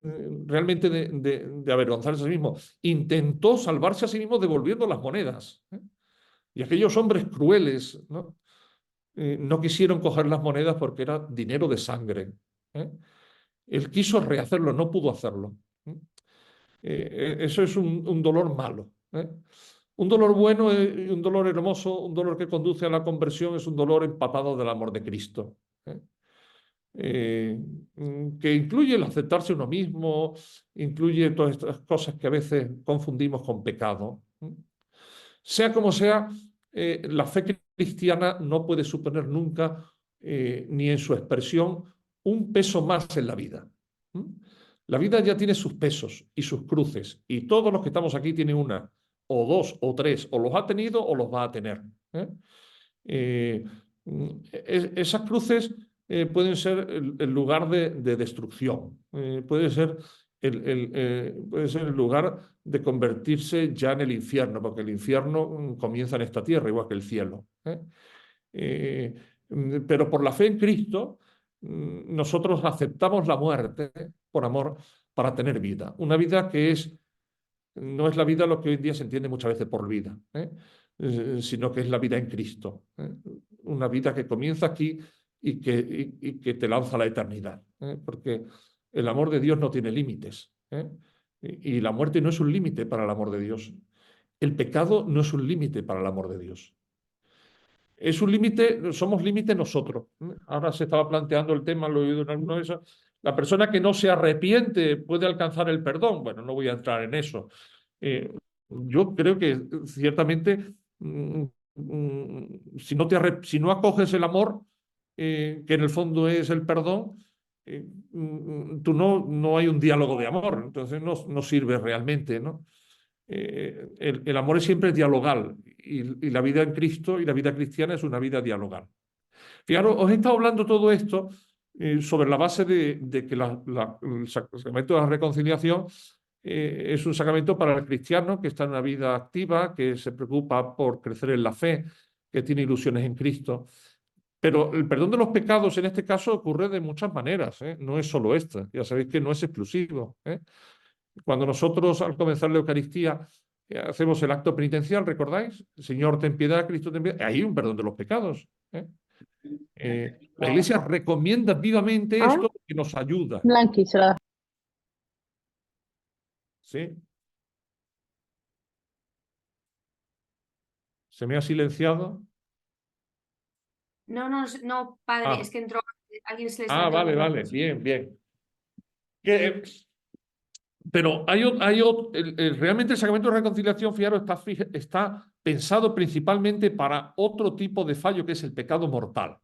realmente de avergonzarse a sí mismo. Intentó salvarse a sí mismo devolviendo las monedas. Y aquellos hombres crueles, ¿no? No quisieron coger las monedas porque era dinero de sangre. ¿eh? Él quiso rehacerlo, no pudo hacerlo. Eso es un dolor malo. Un dolor bueno, un dolor hermoso, un dolor que conduce a la conversión es un dolor empapado del amor de Cristo. Que incluye el aceptarse uno mismo, incluye todas estas cosas que a veces confundimos con pecado. Sea como sea, la fe cristiana no puede suponer nunca, ni en su expresión, un peso más en la vida. La vida ya tiene sus pesos y sus cruces, y todos los que estamos aquí tienen una, o dos, o tres, o los ha tenido o los va a tener. Esas cruces pueden ser el lugar de destrucción, puede ser el lugar de convertirse ya en el infierno, porque el infierno comienza en esta tierra, igual que el cielo. Pero por la fe en Cristo, nosotros aceptamos la muerte por amor para tener vida. Una vida que no es la vida lo que hoy en día se entiende muchas veces por vida, sino que es la vida en Cristo. Una vida que comienza aquí y que te lanza a la eternidad. Porque el amor de Dios no tiene límites. Y la muerte no es un límite para el amor de Dios. El pecado no es un límite para el amor de Dios. Es un límite, somos límite nosotros. Ahora se estaba planteando el tema, lo he oído en alguno de esos. La persona que no se arrepiente puede alcanzar el perdón. Bueno, no voy a entrar en eso. Yo creo que ciertamente si no acoges el amor, que en el fondo es el perdón, tú no hay un diálogo de amor, entonces no sirve realmente, ¿no? El amor es siempre dialogal y la vida en Cristo y la vida cristiana es una vida dialogal. Fijaros, os he estado hablando todo esto sobre la base de que el sacramento de la reconciliación es un sacramento para el cristiano que está en una vida activa, que se preocupa por crecer en la fe, que tiene ilusiones en Cristo. Pero el perdón de los pecados en este caso ocurre de muchas maneras, no es solo esta. Ya sabéis que no es exclusivo. Cuando nosotros al comenzar la Eucaristía hacemos el acto penitencial, ¿recordáis? Señor, ten piedad, Cristo, ten piedad. Hay un perdón de los pecados. La Iglesia recomienda vivamente esto que nos ayuda. Blanqui, se la da. ¿Sí? ¿Se me ha silenciado? No, padre, es que entró, alguien se le está Vale, bien, bien. Pero realmente el sacramento de reconciliación, fijaros, está pensado principalmente para otro tipo de fallo que es el pecado mortal.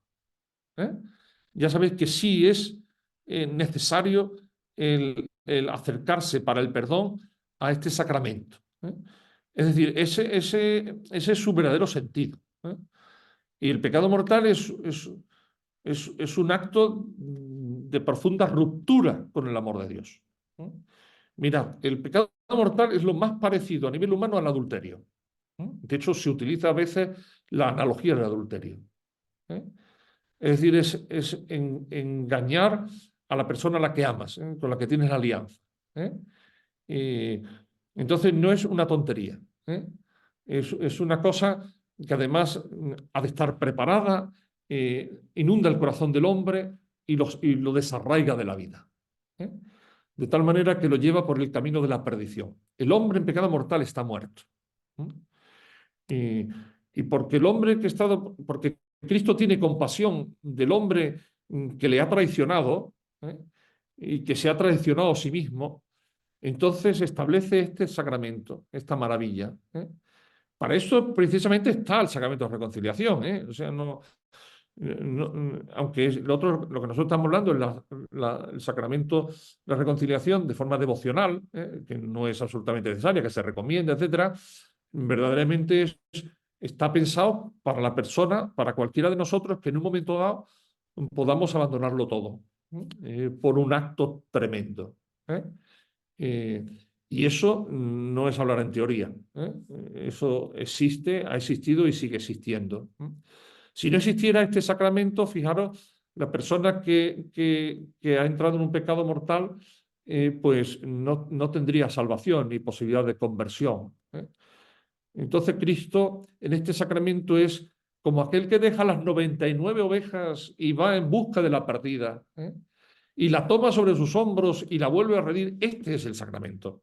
Ya sabéis que sí es necesario el acercarse para el perdón a este sacramento. Es decir, ese es su verdadero sentido. Y el pecado mortal es un acto de profunda ruptura con el amor de Dios. Mirad, el pecado mortal es lo más parecido a nivel humano al adulterio. De hecho, se utiliza a veces la analogía del adulterio. Es decir, es engañar a la persona a la que amas, con la que tienes la alianza. Entonces, no es una tontería. Es una cosa que además ha de estar preparada, inunda el corazón del hombre y lo desarraiga de la vida. De tal manera que lo lleva por el camino de la perdición. El hombre en pecado mortal está muerto. Y porque el hombre porque Cristo tiene compasión del hombre que le ha traicionado, y que se ha traicionado a sí mismo, entonces establece este sacramento, esta maravilla. Para eso precisamente está el sacramento de reconciliación. O sea, aunque lo que nosotros estamos hablando es el sacramento de la reconciliación de forma devocional, que no es absolutamente necesaria, que se recomienda, etcétera, verdaderamente está pensado para la persona, para cualquiera de nosotros que en un momento dado podamos abandonarlo todo por un acto tremendo. Y eso no es hablar en teoría. Eso existe, ha existido y sigue existiendo. Si no existiera este sacramento, fijaros, la persona que ha entrado en un pecado mortal, pues no tendría salvación ni posibilidad de conversión. Entonces Cristo en este sacramento es como aquel que deja las 99 ovejas y va en busca de la perdida, y la toma sobre sus hombros y la vuelve a redimir. Este es el sacramento.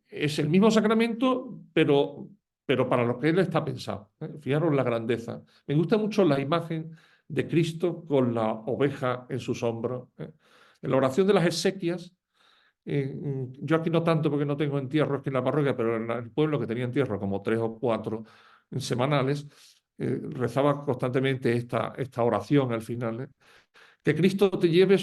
Es el mismo sacramento, pero para lo que él está pensado. Fijaros la grandeza. Me gusta mucho la imagen de Cristo con la oveja en sus hombros. En la oración de las exequias, yo aquí no tanto porque no tengo entierros aquí en la parroquia, pero en el pueblo que tenía entierros como 3 o 4 semanales, rezaba constantemente esta oración al final. Que Cristo te lleve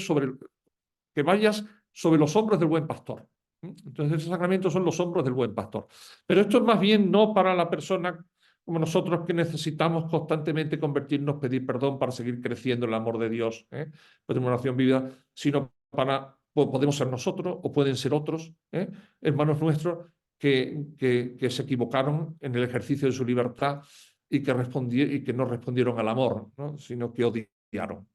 que vayas sobre los hombros del buen pastor. Entonces, esos sacramentos son los hombros del buen pastor. Pero esto es más bien no para la persona como nosotros que necesitamos constantemente convertirnos, pedir perdón para seguir creciendo en el amor de Dios, pues una oración vívida, sino podemos ser nosotros o pueden ser otros, hermanos nuestros que se equivocaron en el ejercicio de su libertad y que no respondieron al amor, ¿no? Sino que odiaron.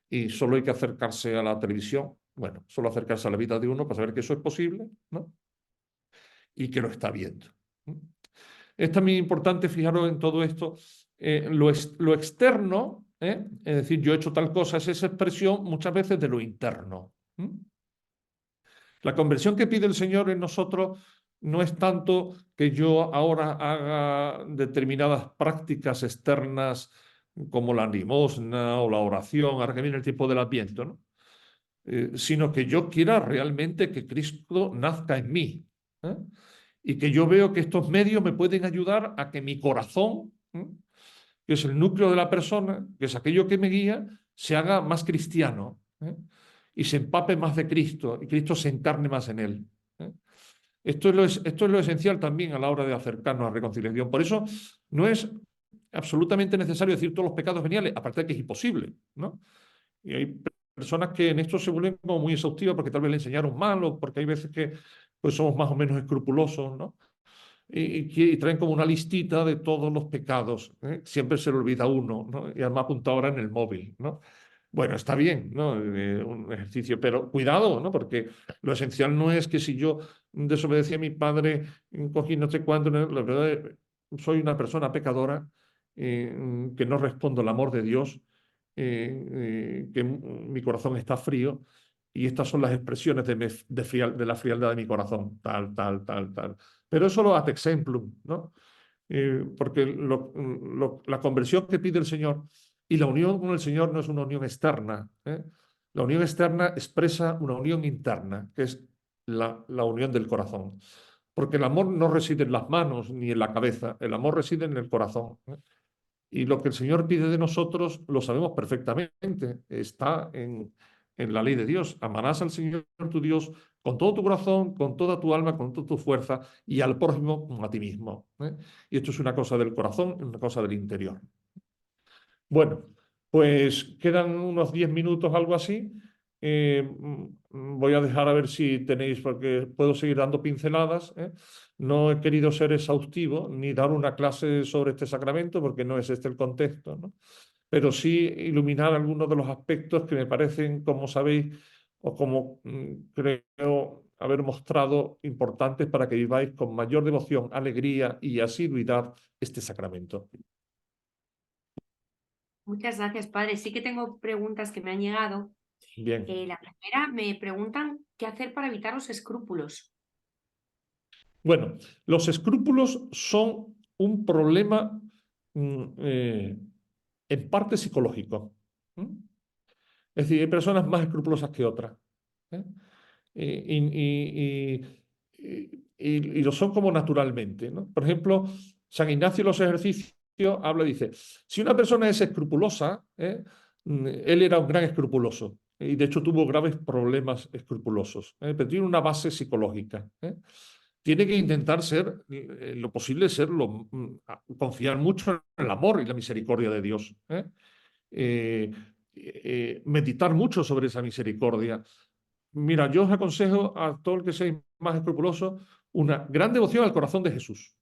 Y solo hay que acercarse a la televisión, bueno, solo acercarse a la vida de uno para saber que eso es posible, ¿no? Y que lo está viendo. Es también importante, fijaros en todo esto, lo externo, es decir, yo he hecho tal cosa, es esa expresión muchas veces de lo interno. La conversión que pide el Señor en nosotros no es tanto que yo ahora haga determinadas prácticas externas como la limosna o la oración, ahora que viene el tiempo del Adviento, ¿no? Sino que yo quiera realmente que Cristo nazca en mí, y que yo veo que estos medios me pueden ayudar a que mi corazón, que es el núcleo de la persona, que es aquello que me guía, se haga más cristiano, y se empape más de Cristo y Cristo se encarne más en él. Esto es lo esencial también a la hora de acercarnos a la reconciliación. Por eso no es absolutamente necesario decir todos los pecados veniales, aparte de que es imposible, ¿no? Y hay personas que en esto se vuelven como muy exhaustivas porque tal vez le enseñaron mal o porque hay veces que pues somos más o menos escrupulosos, ¿no? Y traen como una listita de todos los pecados, ¿eh? Siempre se le olvida uno, ¿no? Y además apuntado ahora en el móvil, ¿no? Bueno, está bien, ¿no? Un ejercicio, pero cuidado, ¿no? Porque lo esencial no es que si yo desobedecí a mi padre, cogí no sé cuánto, la verdad soy una persona pecadora, que no respondo al amor de Dios, que mi corazón está frío, y estas son las expresiones de la frialdad de mi corazón, tal, tal, tal, tal. Pero eso lo ad exemplum, ¿no? Porque la conversión que pide el Señor y la unión con el Señor no es una unión externa. La unión externa expresa una unión interna, que es la unión del corazón. Porque el amor no reside en las manos ni en la cabeza, el amor reside en el corazón. Y lo que el Señor pide de nosotros lo sabemos perfectamente, está en en la ley de Dios. Amarás al Señor tu Dios con todo tu corazón, con toda tu alma, con toda tu fuerza y al prójimo como a ti mismo. Y esto es una cosa del corazón, una cosa del interior. Bueno, pues quedan unos 10 minutos, algo así. Voy a dejar a ver si tenéis, porque puedo seguir dando pinceladas. No he querido ser exhaustivo ni dar una clase sobre este sacramento, porque no es este el contexto, ¿no? Pero sí iluminar algunos de los aspectos que me parecen, como sabéis, o como creo haber mostrado importantes para que viváis con mayor devoción, alegría y asiduidad este sacramento. Muchas gracias, padre. Sí que tengo preguntas que me han llegado. Bien. La primera, me preguntan qué hacer para evitar los escrúpulos. Bueno, los escrúpulos son un problema en parte psicológico. Es decir, hay personas más escrupulosas que otras. ¿eh? Y lo son como naturalmente, ¿no? Por ejemplo, San Ignacio en los ejercicios habla y dice, si una persona es escrupulosa, él era un gran escrupuloso y de hecho tuvo graves problemas escrupulosos, pero tiene una base psicológica. Tiene que intentar ser lo posible, confiar mucho en el amor y la misericordia de Dios. Meditar mucho sobre esa misericordia. Mira, yo os aconsejo a todo el que seáis más escrupuloso una gran devoción al corazón de Jesús.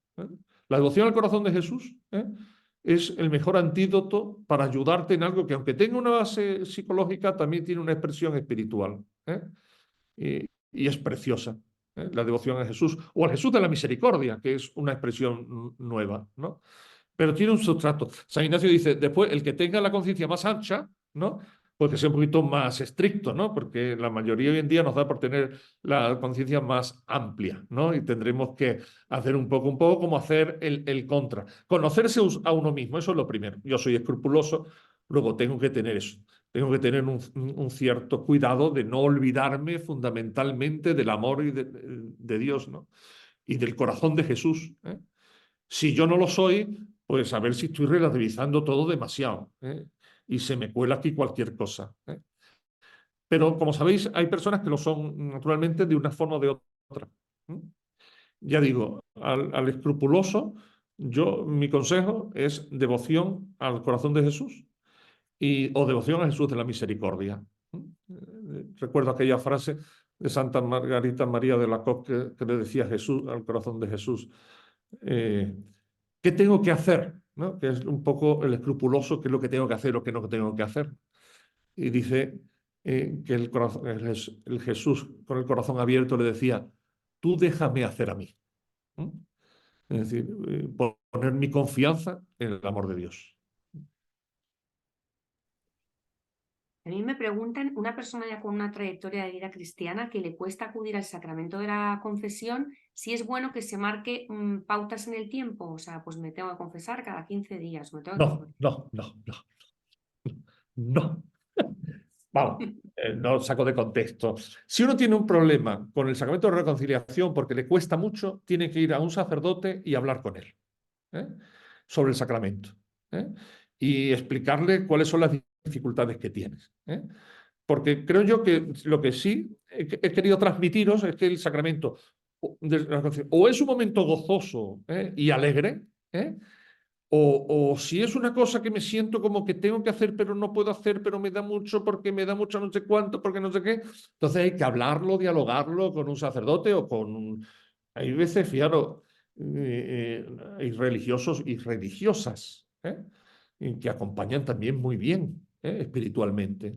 La devoción al corazón de Jesús es el mejor antídoto para ayudarte en algo que, aunque tenga una base psicológica, también tiene una expresión espiritual. Y es preciosa. La devoción a Jesús, o al Jesús de la misericordia, que es una expresión nueva, ¿no? Pero tiene un sustrato. San Ignacio dice, después, el que tenga la conciencia más ancha, ¿no? Pues que sea un poquito más estricto, ¿no? Porque la mayoría hoy en día nos da por tener la conciencia más amplia, ¿no? Y tendremos que hacer un poco como hacer el contra. Conocerse a uno mismo, eso es lo primero. Yo soy escrupuloso, luego tengo que tener eso. Tengo que tener un cierto cuidado de no olvidarme fundamentalmente del amor de Dios, ¿no? Y del corazón de Jesús. Si yo no lo soy, pues a ver si estoy relativizando todo demasiado, y se me cuela aquí cualquier cosa. Pero como sabéis, hay personas que lo son naturalmente de una forma o de otra. Ya digo, al escrupuloso, mi consejo es devoción al corazón de Jesús o devoción a Jesús de la misericordia. Recuerdo aquella frase de Santa Margarita María de Alacoque que le decía a Jesús, al corazón de Jesús, ¿qué tengo que hacer? ¿No? Que es un poco el escrupuloso, qué es lo que tengo que hacer o qué no tengo que hacer. Y dice que el Jesús con el corazón abierto le decía, tú déjame hacer a mí. Es decir, poner mi confianza en el amor de Dios. A mí me preguntan, una persona ya con una trayectoria de vida cristiana que le cuesta acudir al sacramento de la confesión, si es bueno que se marque pautas en el tiempo. O sea, pues me tengo que confesar cada 15 días. No. Vamos, no saco de contexto. Si uno tiene un problema con el sacramento de reconciliación porque le cuesta mucho, tiene que ir a un sacerdote y hablar con él sobre el sacramento y explicarle cuáles son las dificultades que tienes. Porque creo yo que lo que sí he querido transmitiros es que el sacramento o es un momento gozoso y alegre, o si es una cosa que me siento como que tengo que hacer, pero no puedo hacer, pero me da mucho porque me da mucho no sé cuánto, porque no sé qué, entonces hay que hablarlo, dialogarlo con un sacerdote o con... Hay veces, fijaros, hay religiosos y religiosas y que acompañan también muy bien espiritualmente.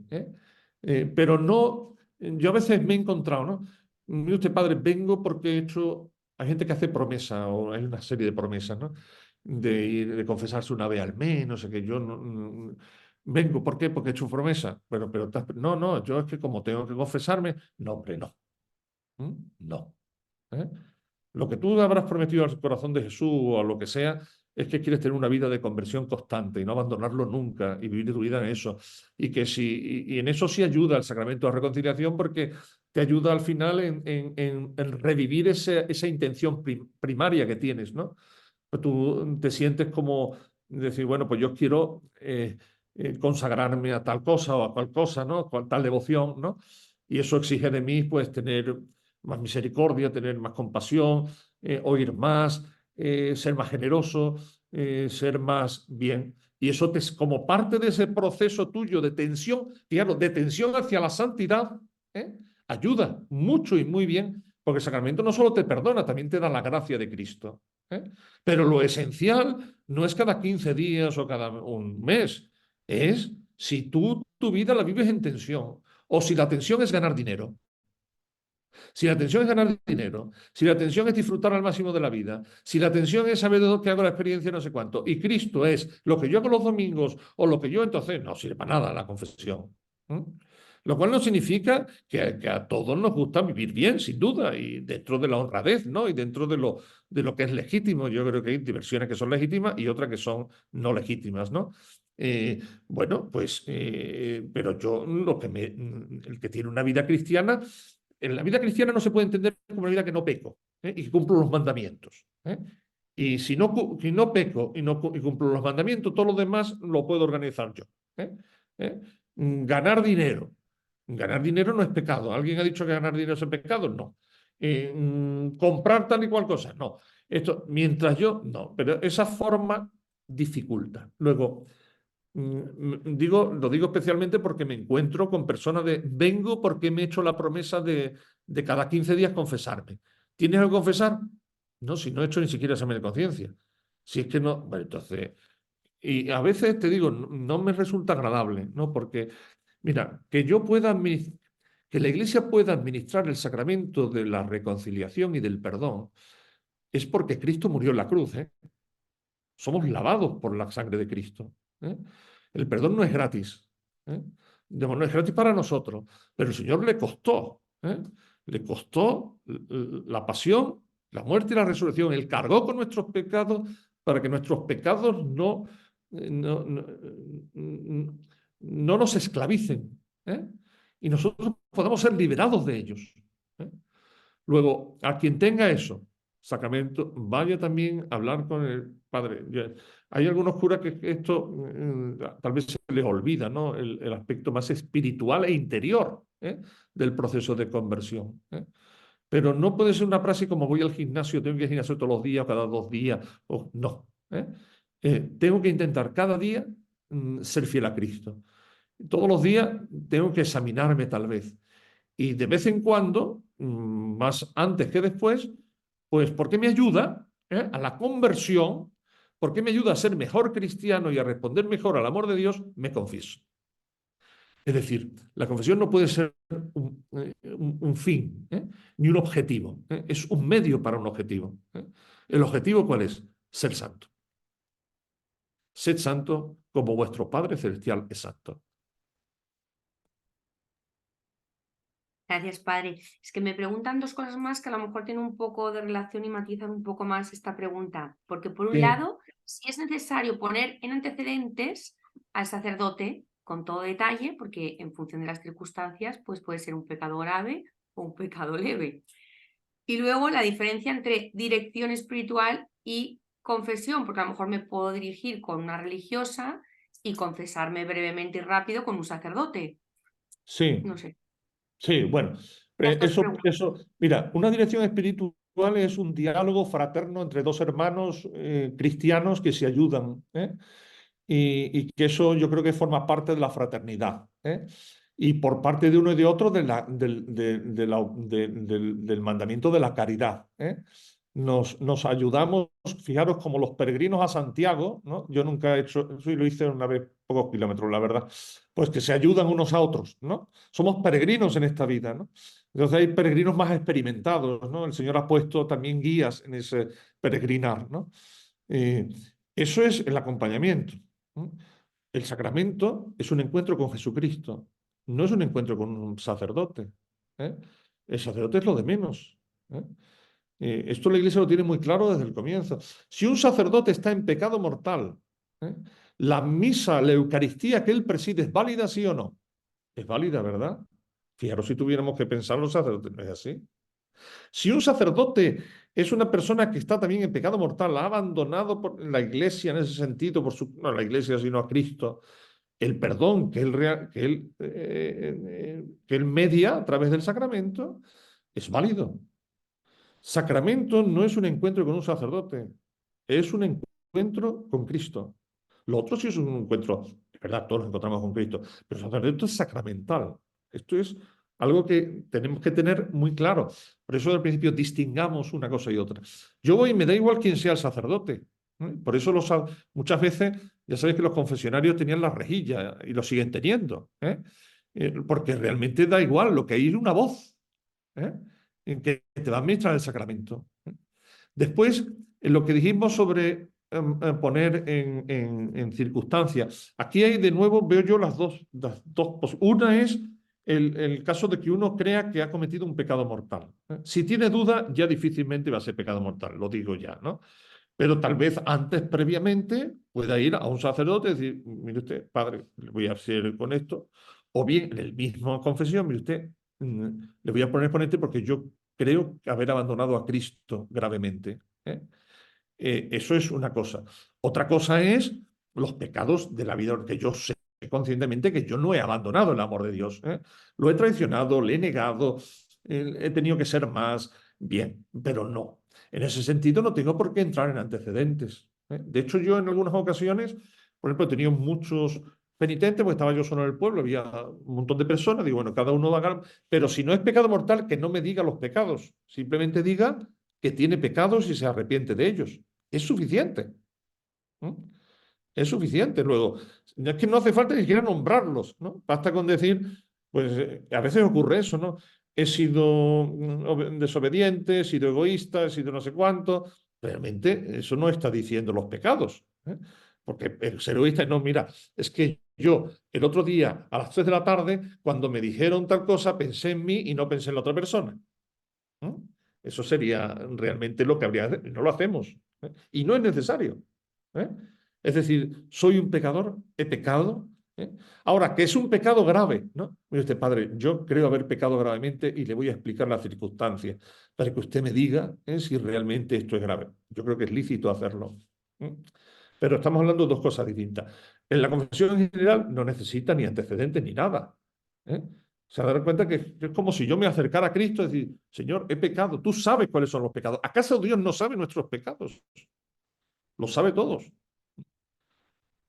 Pero no, yo a veces me he encontrado, ¿no? Mire usted, padre, vengo porque he hecho... Hay gente que hace promesa o hay una serie de promesas, ¿no? De confesarse una vez al mes, no sé qué, yo vengo, ¿por qué? Porque he hecho promesa. Pero no, yo es que como tengo que confesarme, no, hombre, no. No. Lo que tú habrás prometido al corazón de Jesús o a lo que sea, es que quieres tener una vida de conversión constante y no abandonarlo nunca y vivir tu vida en eso. Y en eso sí ayuda el sacramento de reconciliación porque te ayuda al final en revivir esa intención primaria que tienes, ¿no? Tú te sientes como decir, bueno, pues yo quiero consagrarme a tal cosa o a cual cosa, ¿no? Con tal devoción, ¿no? Y eso exige de mí, pues, tener más misericordia, tener más compasión, oír más, ser más generoso, ser más bien. Y eso como parte de ese proceso tuyo de tensión, claro, de tensión hacia la santidad, ayuda mucho y muy bien, porque el sacramento no solo te perdona, también te da la gracia de Cristo. Pero lo esencial no es cada 15 días o cada un mes, es si tú tu vida la vives en tensión o si la tensión es ganar dinero. Si la tensión es ganar dinero, si la tensión es disfrutar al máximo de la vida, si la tensión es saber de dónde hago la experiencia no sé cuánto, y Cristo es lo que yo hago los domingos o lo que yo entonces, no sirve para nada la confesión. Lo cual no significa que a todos nos gusta vivir bien, sin duda, y dentro de la honradez, ¿no? Y dentro de lo que es legítimo. Yo creo que hay diversiones que son legítimas y otras que son no legítimas, ¿no? Bueno, pues, pero yo, el que tiene una vida cristiana, en la vida cristiana no se puede entender como una vida que no peco, y que cumplo los mandamientos. Y si no peco y cumplo los mandamientos, todo lo demás lo puedo organizar yo. Ganar dinero. Ganar dinero no es pecado. ¿Alguien ha dicho que ganar dinero es pecado? No. Comprar tal y cual cosa. No. Esto, mientras yo, no. Pero esa forma dificulta. Luego, lo digo especialmente porque me encuentro con personas vengo porque me he hecho la promesa de cada 15 días confesarme. ¿Tienes algo que confesar? No, si no he hecho ni siquiera examen de conciencia. Si es que no, bueno, entonces, y a veces te digo, no me resulta agradable, ¿no? Porque, mira, que la Iglesia pueda administrar el sacramento de la reconciliación y del perdón es porque Cristo murió en la cruz, ¿eh? Somos lavados por la sangre de Cristo, ¿eh? El perdón no es gratis, ¿eh? No es gratis para nosotros, pero el Señor le costó, ¿eh? Le costó la pasión, la muerte y la resurrección. Él cargó con nuestros pecados para que nuestros pecados no nos esclavicen, ¿eh? Y nosotros podamos ser liberados de ellos, ¿eh? Luego, a quien tenga eso, sacramento, vaya también a hablar con el padre. Hay algunos curas que esto tal vez se les olvida, ¿no? El aspecto más espiritual e interior, del proceso de conversión. Pero no puede ser una frase como voy al gimnasio, tengo que ir al gimnasio todos los días o cada 2 días. No. Tengo que intentar cada día ser fiel a Cristo. Todos los días tengo que examinarme tal vez. Y de vez en cuando, más antes que después, pues porque me ayuda a la conversión, porque me ayuda a ser mejor cristiano y a responder mejor al amor de Dios, me confieso. Es decir, la confesión no puede ser un fin, ni un objetivo. Es un medio para un objetivo. ¿El objetivo cuál es? Ser santo. Sed santo como vuestro Padre Celestial es santo. Gracias, padre. Es que me preguntan dos cosas más que a lo mejor tienen un poco de relación y matizan un poco más esta pregunta. Porque por un Sí. lado, si es necesario poner en antecedentes al sacerdote con todo detalle, porque en función de las circunstancias, pues puede ser un pecado grave o un pecado leve. Y luego la diferencia entre dirección espiritual y confesión, porque a lo mejor me puedo dirigir con una religiosa y confesarme brevemente y rápido con un sacerdote. Sí. No sé. Sí, bueno, Las dos preguntas. mira, una dirección espiritual es un diálogo fraterno entre dos hermanos cristianos que se ayudan, y que eso yo creo que forma parte de la fraternidad, y por parte de uno y de otro del mandamiento de la caridad, Nos ayudamos, fijaros, como los peregrinos a Santiago, ¿no? Yo nunca he hecho, eso lo hice una vez, pocos kilómetros, la verdad, pues que se ayudan unos a otros, ¿no? Somos peregrinos en esta vida, ¿no? Entonces hay peregrinos más experimentados, ¿no? El Señor ha puesto también guías en ese peregrinar, ¿no? Eso es el acompañamiento, ¿no? El sacramento es un encuentro con Jesucristo, no es un encuentro con un sacerdote, ¿eh? El sacerdote es lo de menos, ¿eh? Esto la Iglesia lo tiene muy claro desde el comienzo. Si un sacerdote está en pecado mortal, la misa, la Eucaristía que él preside, ¿es válida, sí o no? Es válida, ¿verdad? Fijaros si tuviéramos que pensar los sacerdotes, ¿no es así? Si un sacerdote es una persona que está también en pecado mortal, ha abandonado por la Iglesia en ese sentido, no la Iglesia, sino a Cristo, el perdón que él media a través del sacramento es válido. Sacramento no es un encuentro con un sacerdote, es un encuentro con Cristo. Lo otro sí es un encuentro, es verdad, todos nos encontramos con Cristo, pero el sacramento es sacramental. Esto es algo que tenemos que tener muy claro. Por eso al principio distingamos una cosa y otra. Yo voy y me da igual quién sea el sacerdote. Por eso muchas veces, ya sabéis que los confesionarios tenían la rejilla y lo siguen teniendo. Porque realmente da igual, lo que hay es una voz en que te va a administrar el sacramento. Después, en lo que dijimos sobre poner en circunstancias, aquí hay de nuevo, veo yo las dos una es el caso de que uno crea que ha cometido un pecado mortal. Si tiene duda, ya difícilmente va a ser pecado mortal, lo digo ya, ¿no? Pero tal vez antes, previamente, pueda ir a un sacerdote y decir, mire usted, padre, le voy a hacer con esto, o bien en el mismo confesión, mire usted, le voy a poner ponente porque yo creo haber abandonado a Cristo gravemente. Eso es una cosa. Otra cosa es los pecados de la vida, que yo sé conscientemente que yo no he abandonado el amor de Dios. Lo he traicionado, le he negado, he tenido que ser más, bien, pero no. En ese sentido no tengo por qué entrar en antecedentes. De hecho, yo en algunas ocasiones, por ejemplo, he tenido muchos penitentes, porque estaba yo solo en el pueblo, había un montón de personas, digo, bueno, cada uno va a ganar, pero si no es pecado mortal, que no me diga los pecados, simplemente diga que tiene pecados y se arrepiente de ellos. Es suficiente. Es suficiente. Luego, es que no hace falta ni siquiera nombrarlos, ¿no? Basta con decir, pues a veces ocurre eso, ¿no? He sido desobediente, he sido egoísta, he sido no sé cuánto. Realmente eso no está diciendo los pecados. Porque el ser egoísta, no, mira, es que yo el otro día a las 3 de la tarde, cuando me dijeron tal cosa, pensé en mí y no pensé en la otra persona. Eso sería realmente lo que habría que hacer. No lo hacemos. Y no es necesario. Es decir, soy un pecador, he pecado. Ahora, que es un pecado grave, ¿no? Mire usted, padre, yo creo haber pecado gravemente y le voy a explicar las circunstancias para que usted me diga si realmente esto es grave. Yo creo que es lícito hacerlo. Pero estamos hablando de dos cosas distintas. En la confesión en general no necesita ni antecedentes ni nada. Se dará cuenta que es como si yo me acercara a Cristo y decir, Señor, he pecado, tú sabes cuáles son los pecados. ¿Acaso Dios no sabe nuestros pecados? Los sabe todos.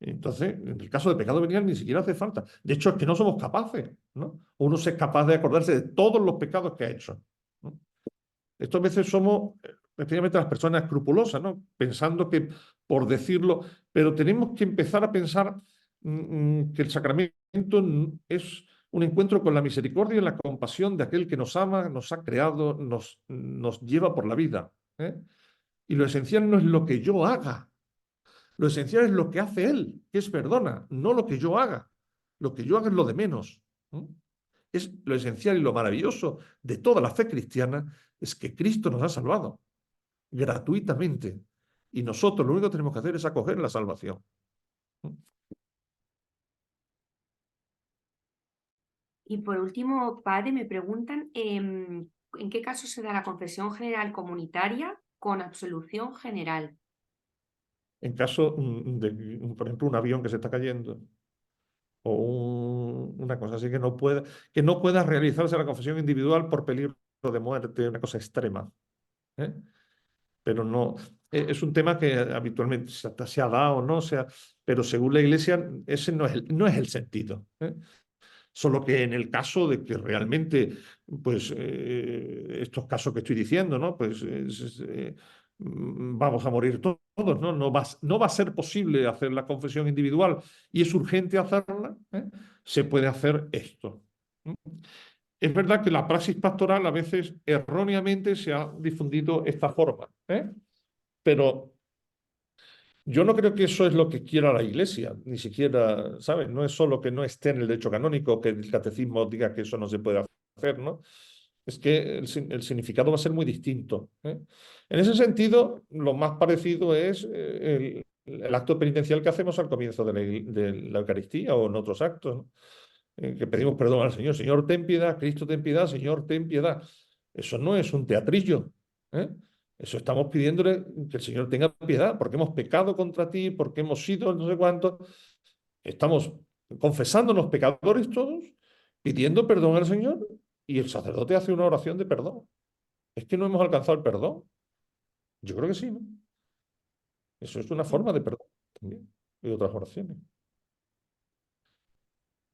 Entonces, en el caso de pecado venial ni siquiera hace falta. De hecho, es que no somos capaces, ¿no? Uno es capaz de acordarse de todos los pecados que ha hecho, ¿no? Esto a veces somos, especialmente las personas escrupulosas, ¿no? Pensando que, por decirlo, pero tenemos que empezar a pensar que el sacramento es un encuentro con la misericordia y la compasión de aquel que nos ama, nos ha creado, nos lleva por la vida. Y lo esencial no es lo que yo haga, lo esencial es lo que hace Él, que es perdona, no lo que yo haga. Lo que yo haga es lo de menos. Es lo esencial y lo maravilloso de toda la fe cristiana, es que Cristo nos ha salvado gratuitamente. Y nosotros lo único que tenemos que hacer es acoger la salvación. Y por último, padre, me preguntan ¿en qué caso se da la confesión general comunitaria con absolución general? En caso de, por ejemplo, un avión que se está cayendo o una cosa así que no pueda realizarse la confesión individual por peligro de muerte, una cosa extrema. Pero no, es un tema que habitualmente se ha dado, ¿no? Pero según la Iglesia, ese no es el sentido. Solo que en el caso de que realmente, pues, estos casos que estoy diciendo, ¿no? Pues vamos a morir todos, ¿no? No va a ser posible hacer la confesión individual y es urgente hacerla, se puede hacer esto. Es verdad que la praxis pastoral a veces erróneamente se ha difundido esta forma, pero yo no creo que eso es lo que quiera la Iglesia, ni siquiera, ¿sabes? No es solo que no esté en el derecho canónico, que el catecismo diga que eso no se puede hacer, ¿no? Es que el significado va a ser muy distinto. En ese sentido, lo más parecido es el acto penitencial que hacemos al comienzo de la Eucaristía o en otros actos, ¿no? Que pedimos perdón al Señor. Señor, ten piedad, Cristo, ten piedad, Señor, ten piedad. Eso no es un teatrillo. Eso estamos pidiéndole que el Señor tenga piedad, porque hemos pecado contra ti, porque hemos sido no sé cuánto. Estamos confesándonos pecadores todos, pidiendo perdón al Señor, y el sacerdote hace una oración de perdón. ¿Es que no hemos alcanzado el perdón? Yo creo que sí, ¿no? Eso es una forma de perdón también, y de otras oraciones.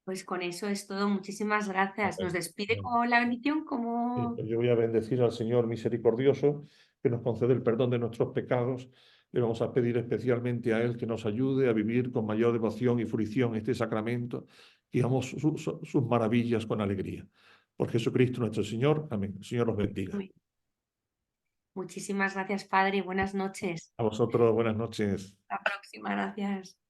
Pues con eso es todo. Muchísimas gracias. ¿Nos despide Bien. con la bendición? Sí, Como pues yo voy a bendecir al Señor misericordioso, que nos concede el perdón de nuestros pecados. Le vamos a pedir especialmente a Él que nos ayude a vivir con mayor devoción y fruición este sacramento y hagamos sus maravillas con alegría. Por Jesucristo nuestro Señor. Amén. El Señor los bendiga. muchísimas gracias, Padre. Buenas noches. A vosotros, buenas noches. Hasta la próxima. Gracias.